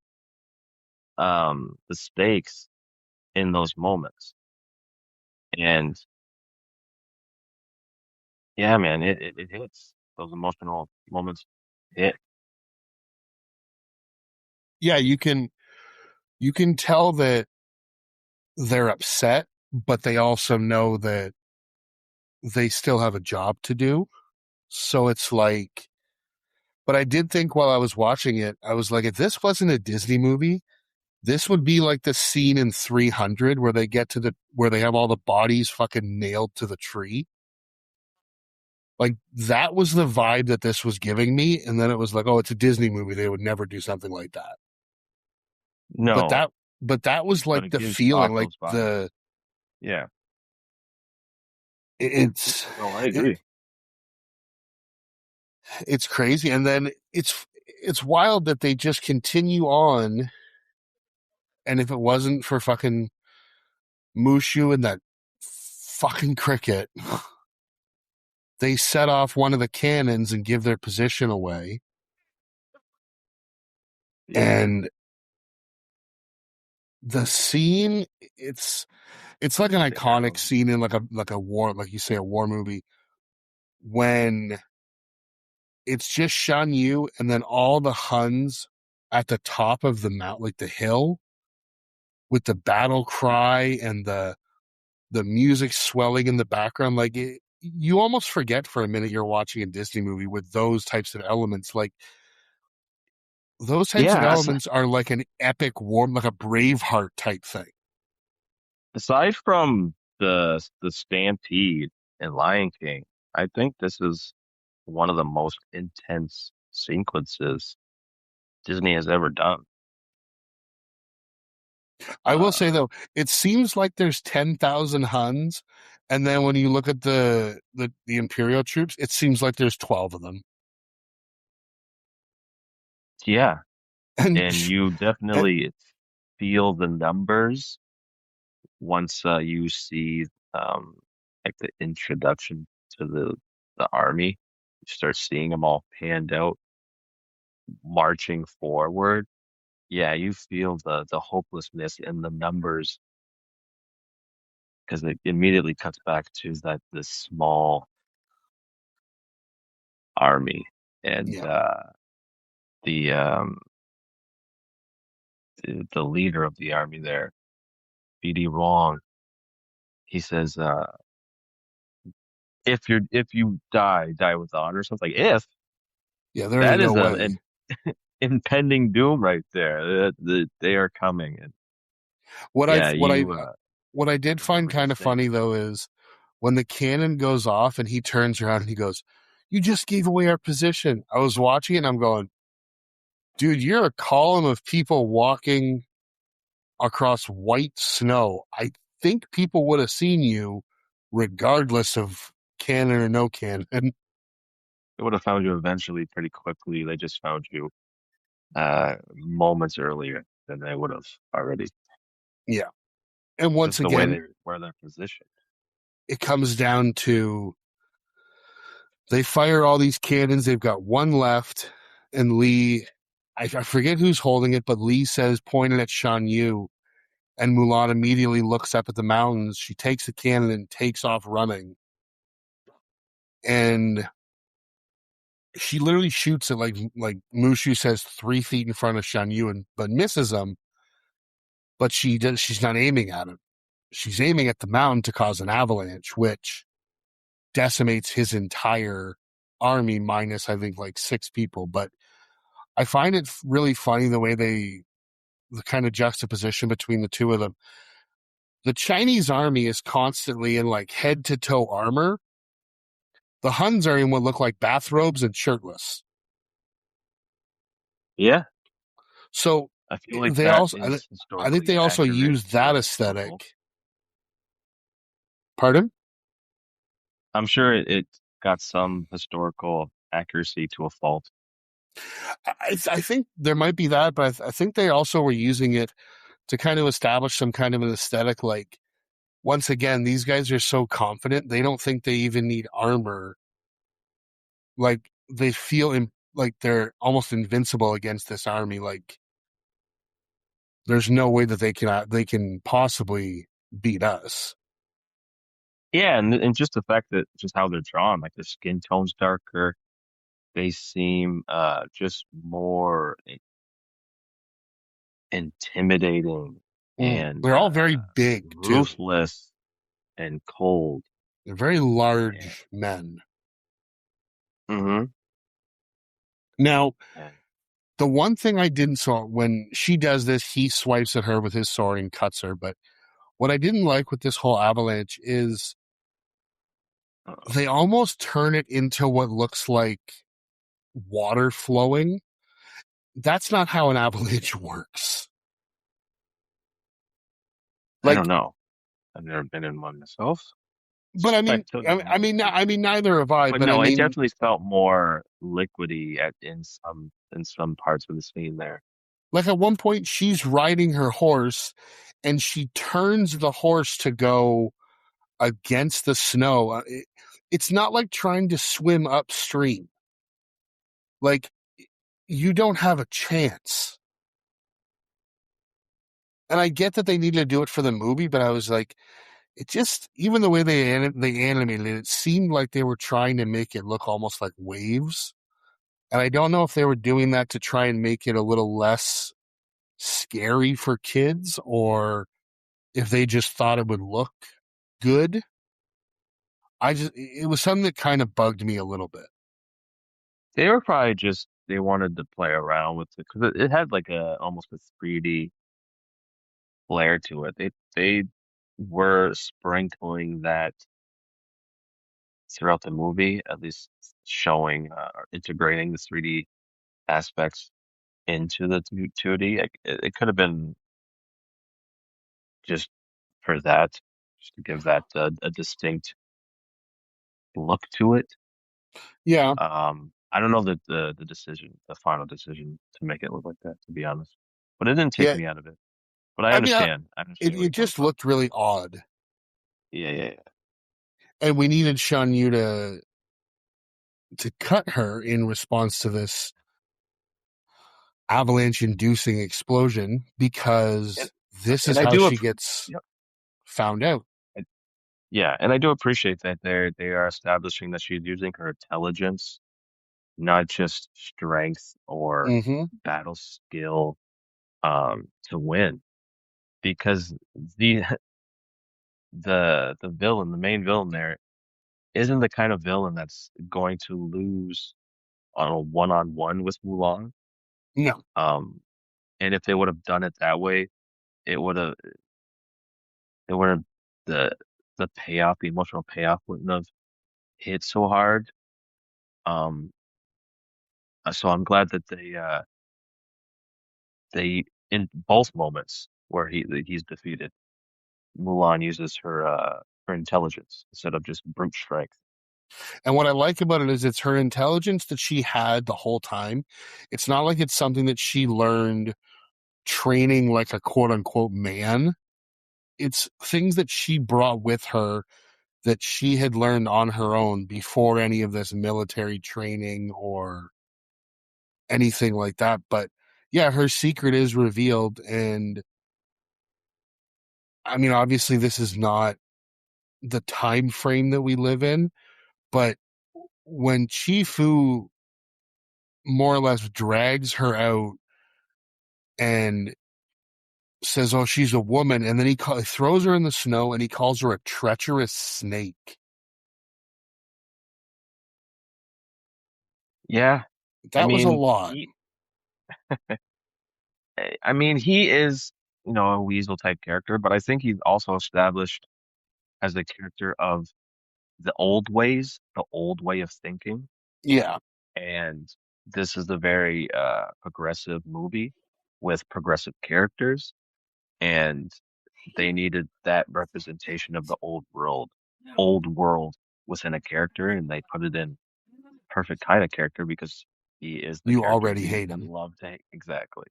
the stakes in those moments. And yeah, man, it hits. Those emotional moments hit. Yeah, you can tell that they're upset, but they also know that they still have a job to do. So it's like, but I did think while I was watching it, I was like, if this wasn't a Disney movie, this would be like the scene in 300 where they get to where they have all the bodies fucking nailed to the tree. Like that was the vibe that this was giving me. And then it was like, oh, it's a Disney movie. They would never do something like that. But No, that was but like it the gives off feeling, like those vibes. Yeah. it's, No, I it, agree. it's crazy. And then it's wild that they just continue on. And if it wasn't for fucking Mushu and that fucking cricket, they set off one of the cannons and give their position away. Yeah. And the scene, it's like an The iconic arrow. scene in like a war, like you say, a war movie. when it's just Shan Yu and then all the Huns at the top of the mount, like the hill, with the battle cry and the music swelling in the background. Like you almost forget for a minute you're watching a Disney movie with those types of elements. Like those types of Yeah, elements are like an epic war, like a Braveheart type thing. aside from the Stampede and Lion King, I think this is one of the most intense sequences Disney has ever done. I will Uh, say though, it seems like there's 10,000 Huns, and then when you look at the Imperial troops, it seems like there's 12 of them. yeah, And and you and definitely feel the numbers once you see like the introduction to the army. You start seeing them all panned out, marching forward. Yeah, you feel the hopelessness in the numbers because it immediately cuts back to that this small army and yeah, the the leader of the army there, BD Wrong. He says, if you die with honor. So it's like if yeah, there ain't that no is way. an impending doom right there. They are coming, and What I yeah, what I you what I did find remember kind these of funny things. though is when the cannon goes off and he turns around and he goes, "You just gave away our position." I was watching it and I'm going, "Dude, you're a column of people walking across white snow. I think people would have seen you regardless of canon or no canon." They would have found you eventually pretty quickly. They just found you moments earlier than they would have already. Yeah. And once Just the way again, they where they're positioned. it comes down to they fire all these cannons. They've got one left. And Lee, I forget who's holding it, but Lee says, pointing at Shan Yu. And Mulan immediately looks up at the mountains. She takes the cannon and takes off running. And she literally shoots it like Mushu says 3 feet in front of Shan Yu and but misses him. But she's not aiming at him. She's aiming at the mountain to cause an avalanche, which decimates his entire army minus I think like 6 people. But I find it really funny the way the kind of juxtaposition between the two of them. The Chinese army is constantly in like head to toe armor. The Huns are in what look like bathrobes and shirtless. Yeah, So I feel like they that also, is I think historically they also accurate use to that a aesthetic. historical. Pardon? I'm sure it got some historical accuracy to a fault. I think there might be that, but I think they also were using it to kind of establish some kind of an aesthetic. Like, once again, these guys are so confident, they don't think they even need armor. Like, they feel like they're almost invincible against this army. Like, there's no way that they can possibly beat us. Yeah, and just the fact that just how they're drawn, like the skin tone's darker, they seem just more intimidating and They're all very big too. ruthless and cold. They're very And, large men. hmm Now, and the one thing I didn't saw when she does this, he swipes at her with his sword and cuts her. But what I didn't like with this whole avalanche is uh, they almost turn it into what looks like water flowing. That's not how an avalanche works. I don't Like, know. I've never been in one myself, but so I don't know. I mean, neither have I. But But I no, it mean, definitely felt more liquidy in some parts of the scene there. like at one point, she's riding her horse, and she turns the horse to go against the snow. It's not like trying to swim upstream. Like you don't have a chance. And I get that they needed to do it for the movie, but I was like, it just, even the way they animated it, it seemed like they were trying to make it look almost like waves. And I don't know if they were doing that to try and make it a little less scary for kids, or if they just thought it would look good. It was something that kind of bugged me a little bit. They were probably just they wanted to play around with it because it had like a almost a 3D flair to it. They were sprinkling that throughout the movie, at least showing or integrating the 3D aspects into the 2D. Like, it could have been just for that, just to give that a distinct look to it. Yeah. I don't know the decision, the final decision to make it look like that, to be honest. But it didn't take Yeah. me out of it. But I I mean, understand. I it, understand where it you're coming just from. looked really odd. Yeah, yeah, yeah. And we needed Shan Yu to cut her in response to this avalanche inducing explosion, And because this is and I how do she gets yeah, found out. yeah, and I do appreciate that they are establishing that she's using her intelligence, not just strength or Hmm. battle skill, to win. Because the the villain, the main villain there, isn't the kind of villain that's going to lose on a one-on-one with Mulan. No, Um, and if they would have done it that way, it would have it would have the the payoff, the emotional payoff wouldn't have hit so hard. Um, so I'm glad that they in both moments where he's defeated, Mulan uses her intelligence instead of just brute strength. and what I like about it is it's her intelligence that she had the whole time. It's not like it's something that she learned training like a quote unquote man. It's things that she brought with her that she had learned on her own before any of this military training or anything like that. But yeah, her secret is revealed. And I mean, obviously, this is not the time frame that we live in, but when Chifu more or less drags her out and says, "Oh, she's a woman," and then he throws her in the snow and he calls her a treacherous snake. Yeah, I That was a mean lot. I mean he is a weasel type character, but I think he's also established as the character of the old ways, the old way of thinking, Yeah, and this is a very progressive movie with progressive characters, and they needed that representation of the old world within a character, and they put it in perfect kind of character because he is the you character already we hate him. love to hate. Exactly.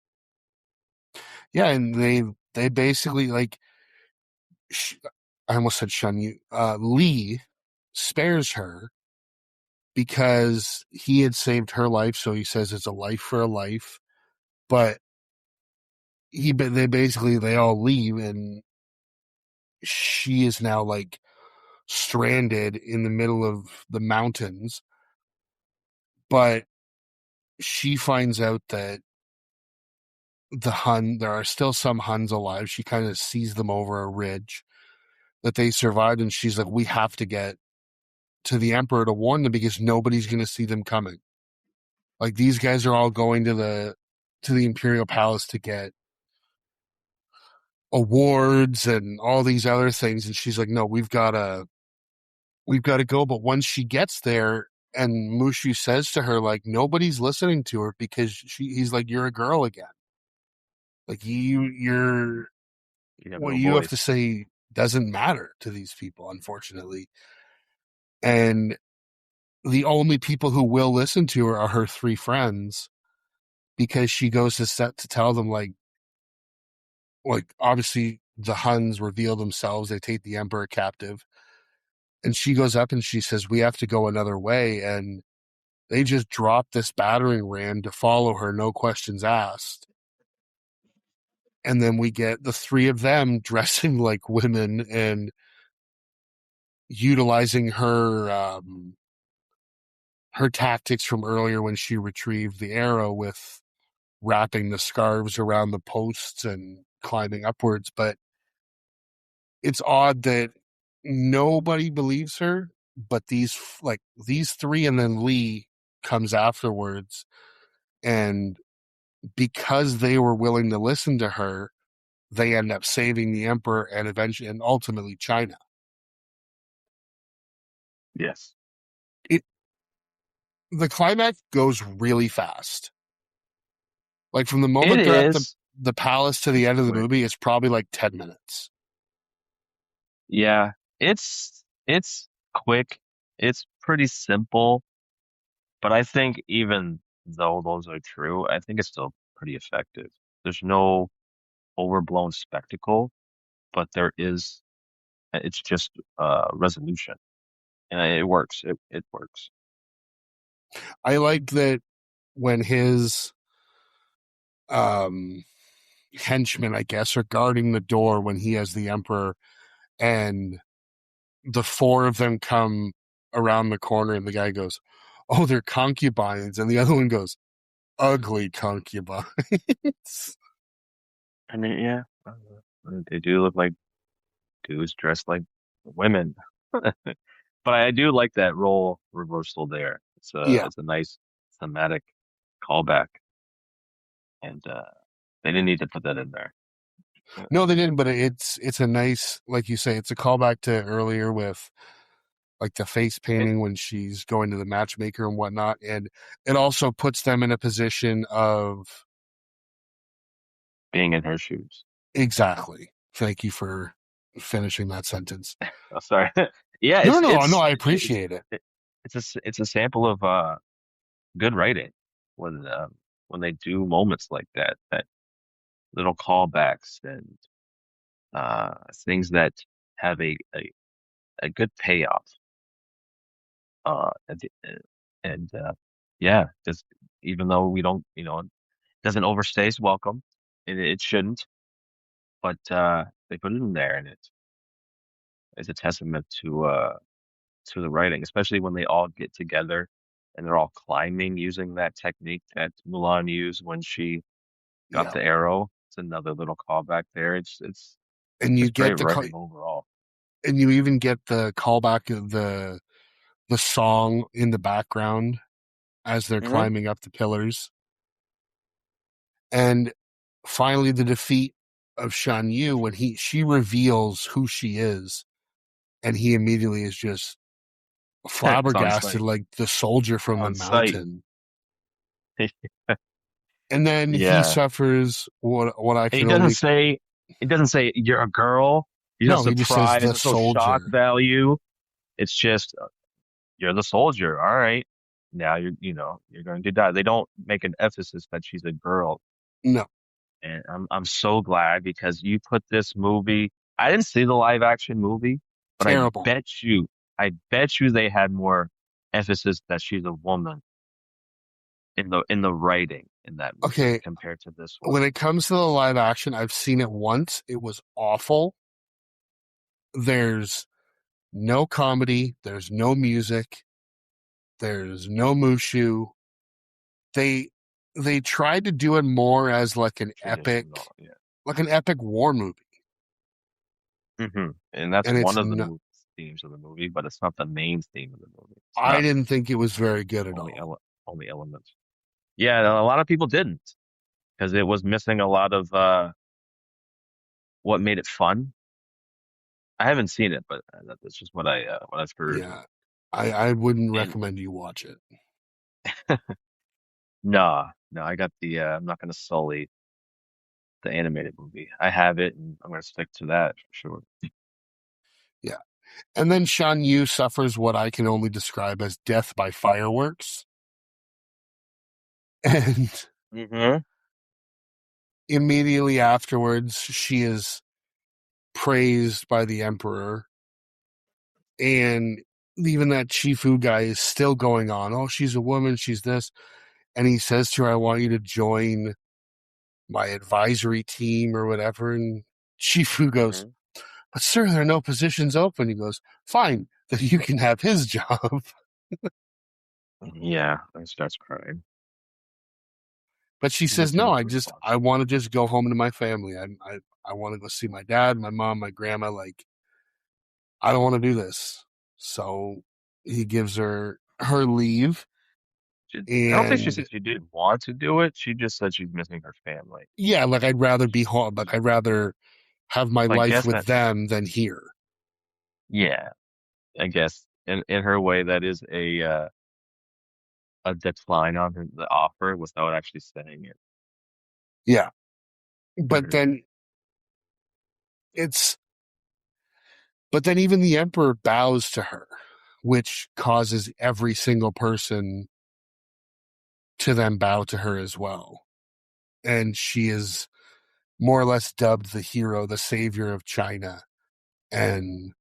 Yeah, and they basically like sh- I almost said Shun Yu. Lee spares her because he had saved her life, so he says it's a life for a life. But they all leave, and she is now like stranded in the middle of the mountains. But she finds out that there are still some Huns alive. She kind of sees them over a ridge, that they survived, and she's like, we have to get to the Emperor to warn them because nobody's going to see them coming. Like, these guys are all going to the Imperial Palace to get awards and all these other things, and she's like, no, we've got to go. But once she gets there, and Mushu says to her, like, nobody's listening to her because he's like, you're a girl again. Like, you're You have what no you have to voice. say doesn't matter to these people, unfortunately. And the only people who will listen to her are her three friends, because she goes to set to tell them, like obviously the Huns reveal themselves, they take the emperor captive, and she goes up and she says, we have to go another way. And they just drop this battering ram to follow her, no questions asked. And then we get the three of them dressing like women and utilizing her tactics from earlier when she retrieved the arrow with wrapping the scarves around the posts and climbing upwards. But it's odd that nobody believes her, but these three and then Lee comes afterwards, and because they were willing to listen to her, they end up saving the emperor and eventually and ultimately China. Yes. It The climax goes really fast. Like from the It moment they're at is. the palace to the It's end of the quick. movie, it's probably like 10 minutes. Yeah. It's quick. It's pretty simple, but I think even though those are true, I think it's still pretty effective. There's no overblown spectacle, but there is, it's just resolution. And it works. It works. I like that when his um henchmen, I guess, are guarding the door when he has the emperor, and the four of them come around the corner, and the guy goes, "Oh, they're concubines," and the other one goes, "Ugly concubines." I mean, yeah, they do look like dudes dressed like women. But I do like that role reversal there. Yeah, It's a nice thematic callback, and they didn't need to put that in there. no, they didn't, but it's a nice, like you say, it's a callback to earlier with like the face It painting when she's going to the matchmaker and whatnot, and it also puts them in a position of being in her shoes. exactly. Thank you for finishing that sentence. Oh, sorry. Yeah, No, no, no, no. I appreciate it. it's a sample of good writing when they do moments like that, that little callbacks and things that have a good payoff. At the, and yeah, just even though we don't, it doesn't overstay its welcome, it shouldn't, but they put it in there, and it's a testament to the writing, especially when they all get together and they're all climbing using that technique that Mulan used when she got Yeah, the arrow. It's another little callback there. It's and you just great get writing overall. and you even get the callback of the song in the background as they're Hmm. climbing up the pillars, and finally the defeat of Shan Yu when she reveals who she is, and he immediately is just It's on flabbergasted site. like the soldier from the On site. mountain. And then he Yeah. suffers what I He can doesn't only say it doesn't say you're a girl. He's not no, he just says surprised. the There's no shock soldier. value. It's just you're the soldier. All right. Now you're going to die. They don't make an emphasis that she's a girl. No, And I'm so glad because you put this movie. I didn't see the live action movie, but terrible. I bet you they had more emphasis that she's a woman in the writing in that movie Okay, compared to this one. when it comes to the live action, I've seen it once. It was awful. There's no comedy, there's no music, there's no Mushu. They they tried to do it more as Traditional, yeah. like an epic war movie, And that's and one it's of the not. themes of the movie, but it's not the main theme of the movie. It's I not didn't think it was very good at only all. only elements. Yeah, a lot of people didn't because it was missing a lot of what made it fun. I haven't seen it, but that's just what I've heard. Yeah, I wouldn't And recommend you watch it. no, I got the. I'm not going to sully the animated movie. I have it, and I'm going to stick to that for sure. Yeah, and then Shan Yu suffers what I can only describe as death by fireworks, and Hmm. immediately afterwards, she is praised by the emperor, and even that Chifu guy is still going on. Oh, she's a woman, she's this, and he says to her, "I want you to join my advisory team or whatever." And Chifu goes, Hmm. "But sir, there are no positions open." He goes, "Fine, that you can have his job. Yeah, I starts crying. But she He gets says, too no, much I responsibility. want to just go home to my family. I want to go see my dad, my mom, my grandma. Like, I don't want to do this. So he gives her leave. I don't think she And said she didn't want to do it. She just said she's missing her family. yeah, like I'd rather be home. Like I'd rather have my So I life guess with that, them than here. yeah, I guess in her way that is a decline on the offer without actually saying it. Yeah. But Hmm. then it's, but then even the emperor bows to her, which causes every single person to then bow to her as well. And she is more or less dubbed the hero, the savior of China. And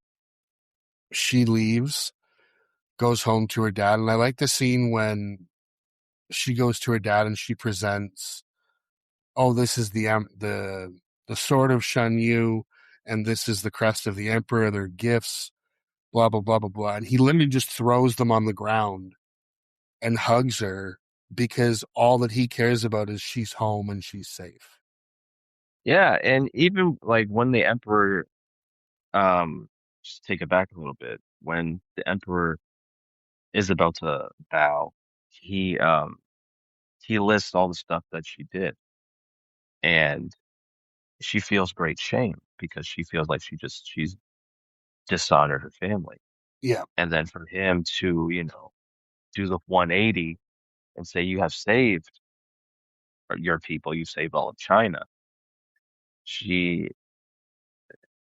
she leaves, goes home to her dad. And I like the scene when she goes to her dad and she presents, oh, this is the sword of Shan Yu, and this is the crest of the emperor. They're gifts, blah blah blah blah blah. And he literally just throws them on the ground and hugs her because all that he cares about is she's home and she's safe. Yeah, and even like when the emperor, um, just take it back a little bit, when the emperor is about to bow, he um he lists all the stuff that she did, and she feels great shame because she feels like she's dishonored her family. Yeah, And then for him to, do the 180 and say you have saved your people, you saved all of China. She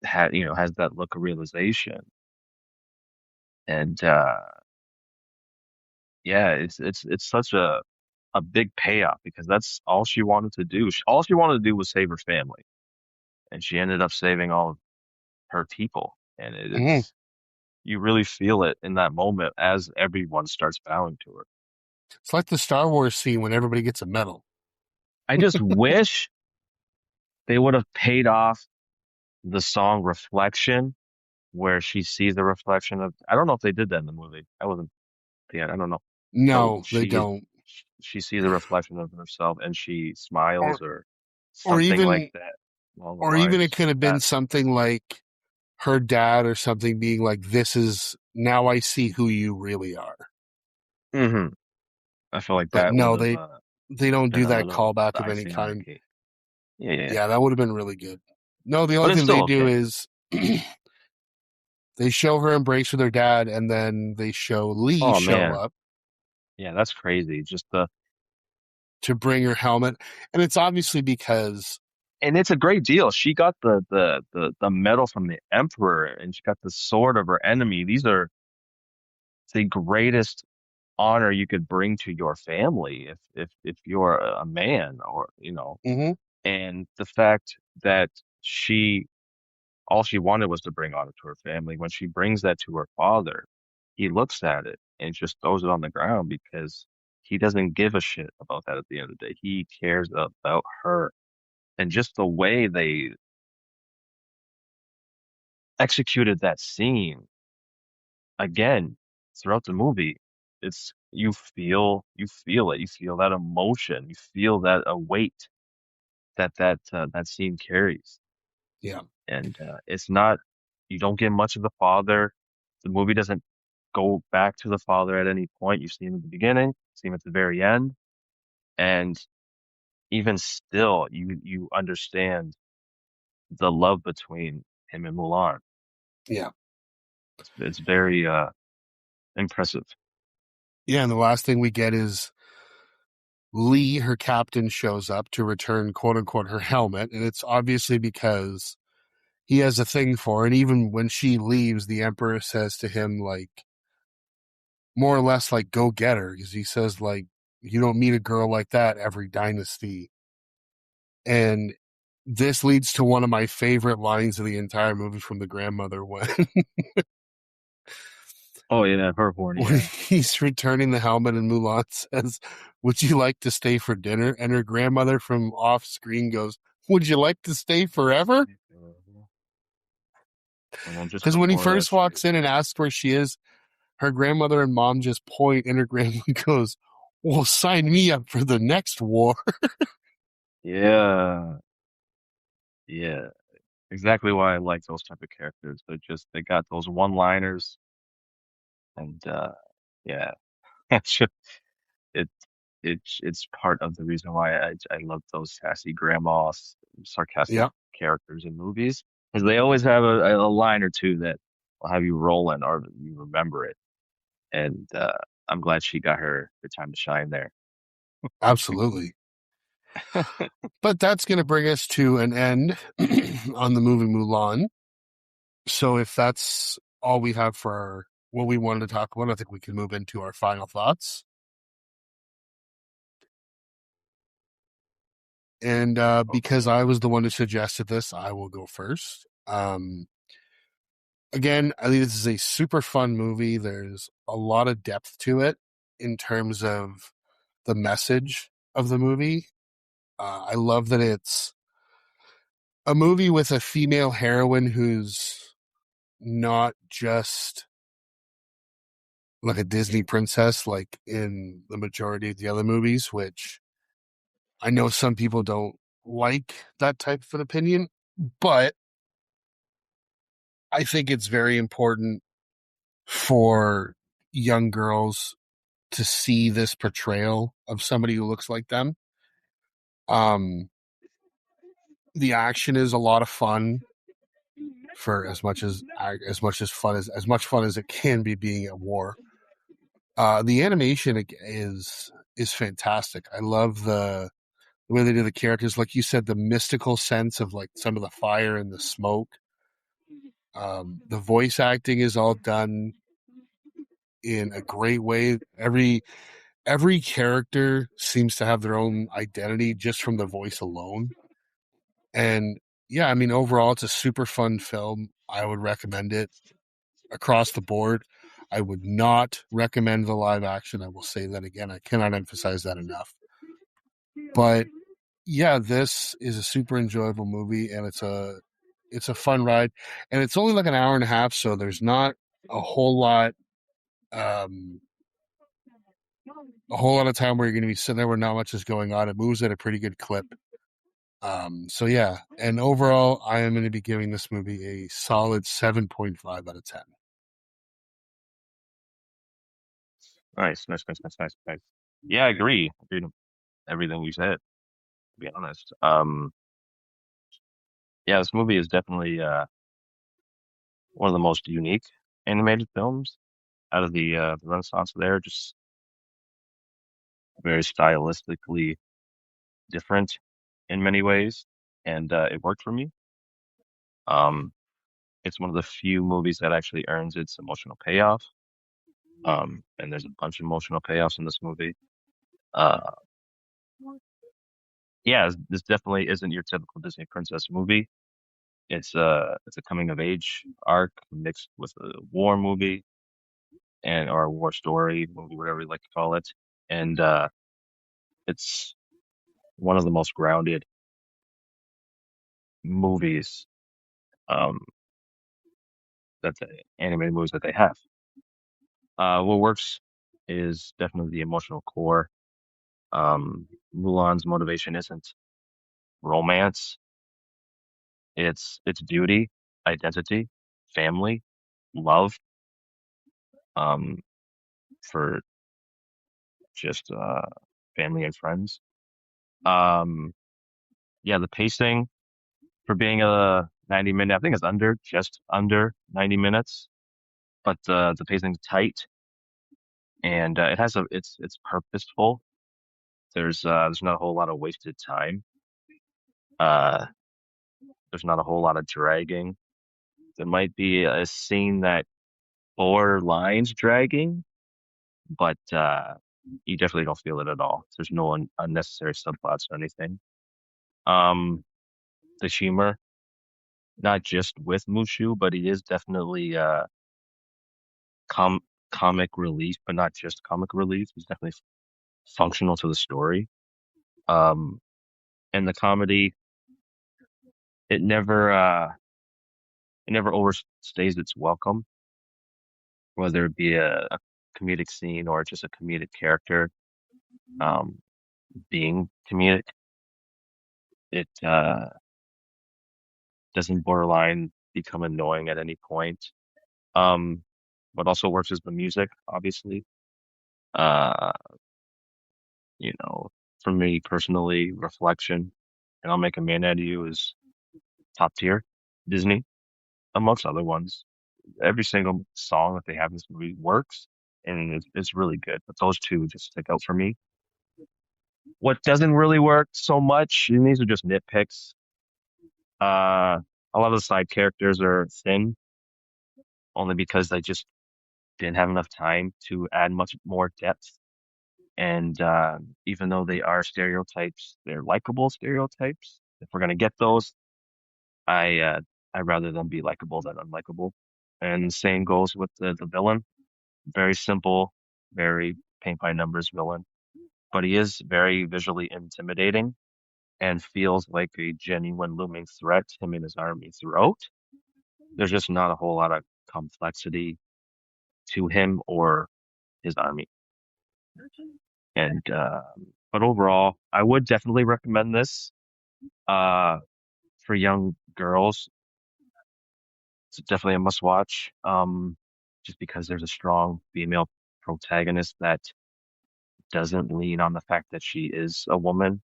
has that look of realization. And yeah, it's such a big payoff because that's all she wanted to do. All she wanted to do was save her family, and she ended up saving all of her people. And mm-hmm. you really feel it in that moment as everyone starts bowing to her. It's like the Star Wars scene when everybody gets a medal. I just wish they would have paid off the song Reflection, where she sees the reflection of, I don't know if they did that in the movie. I wasn't, yeah, I don't know. But No, they don't. she sees a reflection of herself and she smiles Or or or something like even that along the or even it lines. could have been That, something like her dad or something being like, "This is now I see who you really are." hmm I feel like But that would no, have they don't been do a that little callback the of any icing on the kind. cake. Yeah, yeah, yeah. Yeah, that would have been really good. No, the But only it's thing still they do okay. is they show her embrace with her dad, and then they show Lee Oh show man. up Yeah, that's crazy. Just the to bring her helmet, and it's obviously because, And it's a great deal. She got the medal from the emperor and she got the sword of her enemy. These are the greatest honor you could bring to your family if you're a man or hmm and the fact that she all she wanted was to bring honor to her family. When she brings that to her father, he looks at it and just throws it on the ground because he doesn't give a shit about that at the end of the day. He cares about her. And just the way they executed that scene again throughout the movie, it's you feel that emotion, you feel that a weight that scene carries. yeah, And it's not you don't get much of the father. The movie doesn't go back to the father at any point. You see him at the beginning, see him at the very end, and even still, you understand the love between him and Mulan. yeah, It's very impressive. yeah. And the last thing we get is Lee, her captain, shows up to return "quote unquote" her helmet, and it's obviously because he has a thing for her. And even when she leaves, the emperor says to him, like, more or less, like, "Go get her," because he says, like, you don't meet a girl like that every dynasty. And this leads to one of my favorite lines of the entire movie from the grandmother when Oh yeah, her horn, when yeah. he's returning the helmet and Mulan says, "Would you like to stay for dinner?" And her grandmother from off screen goes, "Would you like to stay forever?" And then just Because when he before that, first walks in and asks where she is, her grandmother and mom just point, and her grandma goes, "Well, sign me up for the next war." yeah, yeah, exactly why I like those type of characters. They got those one-liners, and yeah, it's just, it it's part of the reason why I love those sassy grandmas, sarcastic Yeah, characters in movies, because they always have a line or two that will have you rolling or you remember it. And I'm glad she got her time to shine there. absolutely. But that's going to bring us to an end on the movie Mulan. So if that's all we have for what we wanted to talk about, I think we can move into our final thoughts. And because Okay. I was the one who suggested this, I will go first. Again, I think this is a super fun movie. There's a lot of depth to it in terms of the message of the movie. I love that it's a movie with a female heroine who's not just like a Disney princess like in the majority of the other movies, which I know some people don't like that type of an opinion, but I think it's very important for young girls to see this portrayal of somebody who looks like them. Um, the action is a lot of fun for as much fun as it can be being at war. The animation is fantastic. I love the way they do the characters. Like you said, the mystical sense of like some of the fire and the smoke. The voice acting is all done in a great way. Every character seems to have their own identity just from the voice alone. And yeah, I mean, overall, it's a super fun film. I would recommend it across the board. I would not recommend the live action. I will say that again. I cannot emphasize that enough. But yeah, this is a super enjoyable movie, and it's a fun ride, and it's only like an hour and a half, so there's not a whole lot um a whole lot of time where you're going to be sitting there where not much is going on. It moves at a pretty good clip. So yeah, and overall, I am going to be giving this movie a solid 7.5 out of 10. Nice, nice, nice, nice, nice, nice. Yeah, I agree. Agreed with everything you said, to be honest. Yeah, this movie is definitely one of the most unique animated films out of the Renaissance there. Just very stylistically different in many ways, and it worked for me. Um, it's one of the few movies that actually earns its emotional payoff. And there's a bunch of emotional payoffs in this movie. Uh, yeah, this definitely isn't your typical Disney princess movie. It's a coming of age arc mixed with a war movie and or a war story movie, whatever you like to call it. And it's one of the most grounded movies um that the animated movies that they have. What works is definitely the emotional core. Mulan's motivation isn't romance, it's duty, identity, family, love, um, for just family and friends. Um, yeah, the pacing for being a 90 minute, I think it's just under 90 minutes, but the pacing's tight and it's purposeful. There's not a whole lot of wasted time. Uh, there's not a whole lot of dragging. There might be a scene that borderlines dragging, but you definitely don't feel it at all. There's no unnecessary subplots or anything. Um, the humor, not just with Mushu, but he is definitely com comic relief, but not just comic relief. He's definitely functional to the story. Um, and the comedy, it never it never overstays its welcome, whether it be a comedic scene or just a comedic character um, being comedic. It doesn't borderline become annoying at any point. Um, what also works is the music, obviously. Uh, for me personally, Reflection and I'll Make a Man Out of You is top tier Disney, amongst other ones. Every single song that they have in this movie works and it's really good. But those two just stick out for me. What doesn't really work so much, and these are just nitpicks, a lot of the side characters are thin only because they just didn't have enough time to add much more depth. And even though they are stereotypes, they're likable stereotypes. If we're gonna get those, I'd rather them be likable than unlikable. And the same goes with the villain. Very simple, very paint by numbers villain, but he is very visually intimidating and feels like a genuine looming threat, him and his army throughout. There's just not a whole lot of complexity to him or his army. And but overall, I would definitely recommend this uh for young girls. It's definitely a must watch. Just because there's a strong female protagonist that doesn't lean on the fact that she is a woman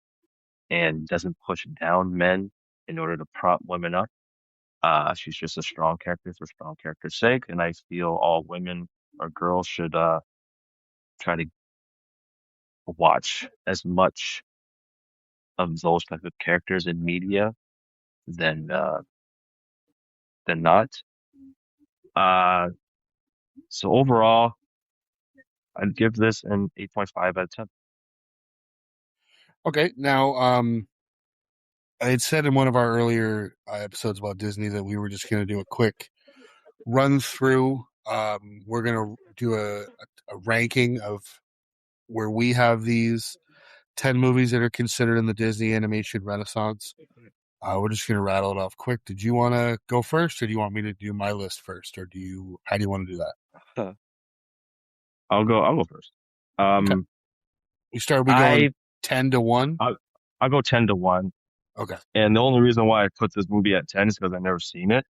and doesn't push down men in order to prop women up. She's just a strong character for strong character's sake, and I feel all women or girls should try to watch as much of those type of characters in media than not. Uh, so overall, I'd give this an 8.5 out of 10. Okay, now I had said in one of our earlier episodes about Disney that we were just going to do a quick run through. We're going to do a ranking of where we have these 10 movies that are considered in the Disney animation renaissance. We're just going to rattle it off quick. Did you want to go first, or do you want me to do my list first, or how do you want to do that? Huh. I'll go first. Okay. Um, We going I 10 to 1? I'll go 10 to 1. Okay. And the only reason why I put this movie at 10 is because I've never seen it.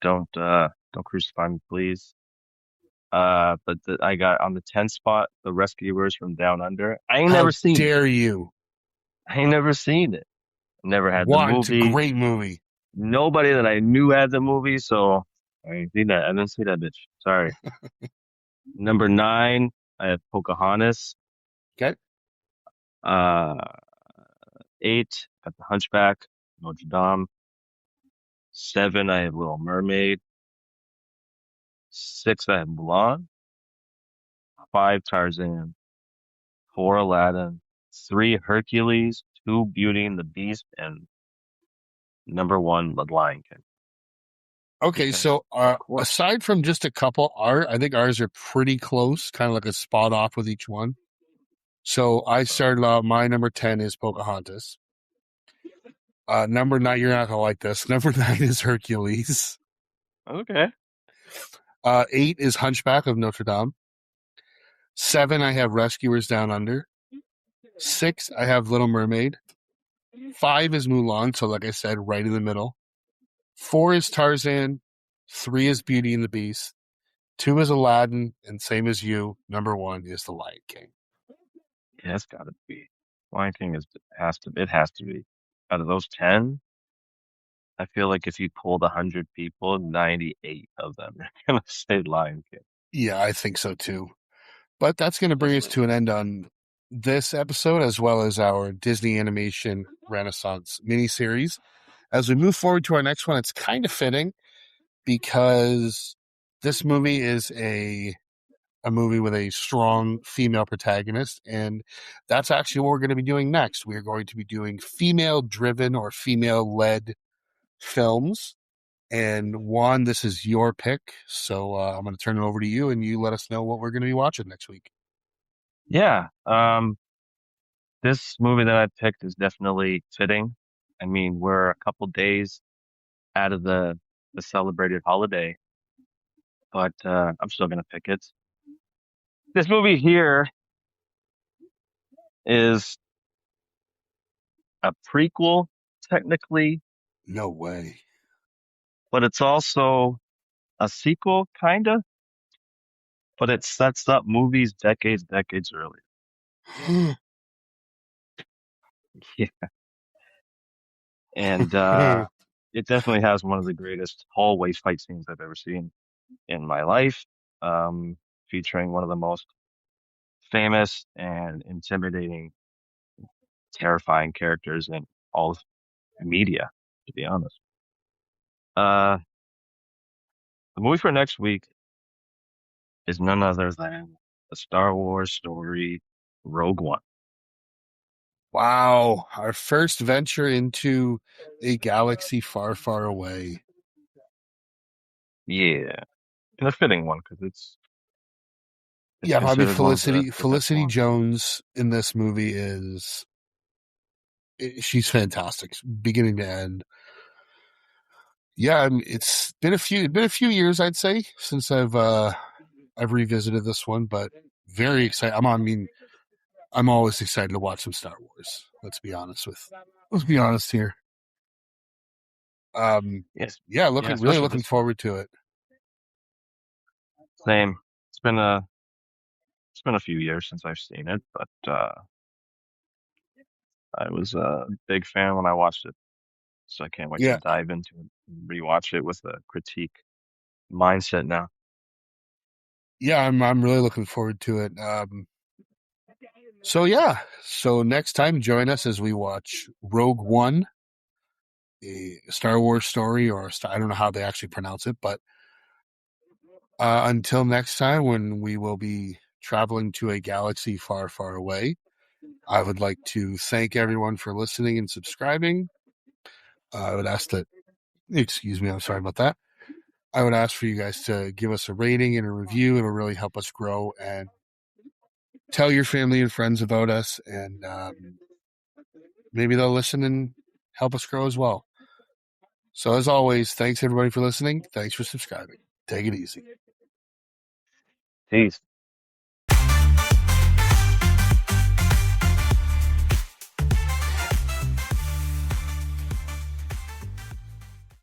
Don't crucify me, please. I got on the 10 spot, The Rescuers from Down Under. How dare you? I ain't never seen it. Never had the What? It's a movie. great movie. Nobody that I knew had the movie, so I ain't seen that. I didn't see that bitch. Sorry. Number 9, I have Pocahontas. Okay. Uh, 8, got The Hunchback, Notre Dame. 7, I have Little Mermaid. 6, I have Mulan. 5, Tarzan. 4, Aladdin. 3, Hercules. 2, Beauty and the Beast, and number 1, The Lion King. Okay, Because, so of course. aside from just a couple, I think ours are pretty close, kind of like a spot off with each one. So I started out, my number 10 is Pocahontas. Number 9, you're not gonna like this. Number 9 is Hercules. Okay. 8 is Hunchback of Notre Dame. 7, I have Rescuers Down Under. 6, I have Little Mermaid. 5 is Mulan, so like I said, right in the middle. 4 is Tarzan. 3 is Beauty and the Beast. 2 is Aladdin, and same as you, number 1 is The Lion King. Yeah, it's gotta be. Lion King it has to be. Out of those 10, I feel like if you polled 100 people, 98 of them are gonna say Lion King. Yeah, I think so too. But that's going to bring us to an end on this episode, as well as our Disney Animation Renaissance miniseries. As we move forward to our next one, it's kind of fitting because this movie is a movie with a strong female protagonist, and that's actually what we're going to be doing next. We are going to be doing female-driven or female-led films. And Juan, this is your pick, so I'm going to turn it over to you, and you let us know what we're going to be watching next week. Yeah. This movie that I picked is definitely fitting. I mean, we're a couple days out of the celebrated holiday, but I'm still gonna pick it. This movie here is a prequel, technically, No way. but it's also a sequel, kinda. But it sets up movies decades earlier. Yeah, and it definitely has one of the greatest hallway fight scenes I've ever seen in my life, um, featuring one of the most famous and intimidating, terrifying characters in all of media, to be honest. Uh, the movie for next week is none other than a Star Wars story, Rogue One. Wow, our first venture into a galaxy far, far away. Yeah, and a fitting one because it's Yeah, probably considered one of the best Felicity ones. Jones in this movie she's fantastic, beginning to end. Yeah, it's been a few years, I'd say, since I've revisited this one, but very excited. I mean, I'm always excited to watch some Star Wars. Let's be honest here. Um, Yes, yeah, yeah, really especially looking this one. forward to it. Same. It's been a few years since I've seen it, but I was a big fan when I watched it, so I can't wait to Yeah, dive into it and rewatch it with a critique mindset now. yeah, I'm really looking forward to it. So yeah, so next time join us as we watch Rogue One, a Star Wars story, I don't know how they actually pronounce it, but until next time when we will be traveling to a galaxy far, far away, I would like to thank everyone for listening and subscribing. I would ask that, excuse me, I'm sorry about that. I would ask for you guys to give us a rating and a review. It'll really help us grow and tell your family and friends about us, and maybe they'll listen and help us grow as well. So, as always, thanks everybody for listening. Thanks for subscribing. Take it easy. Peace.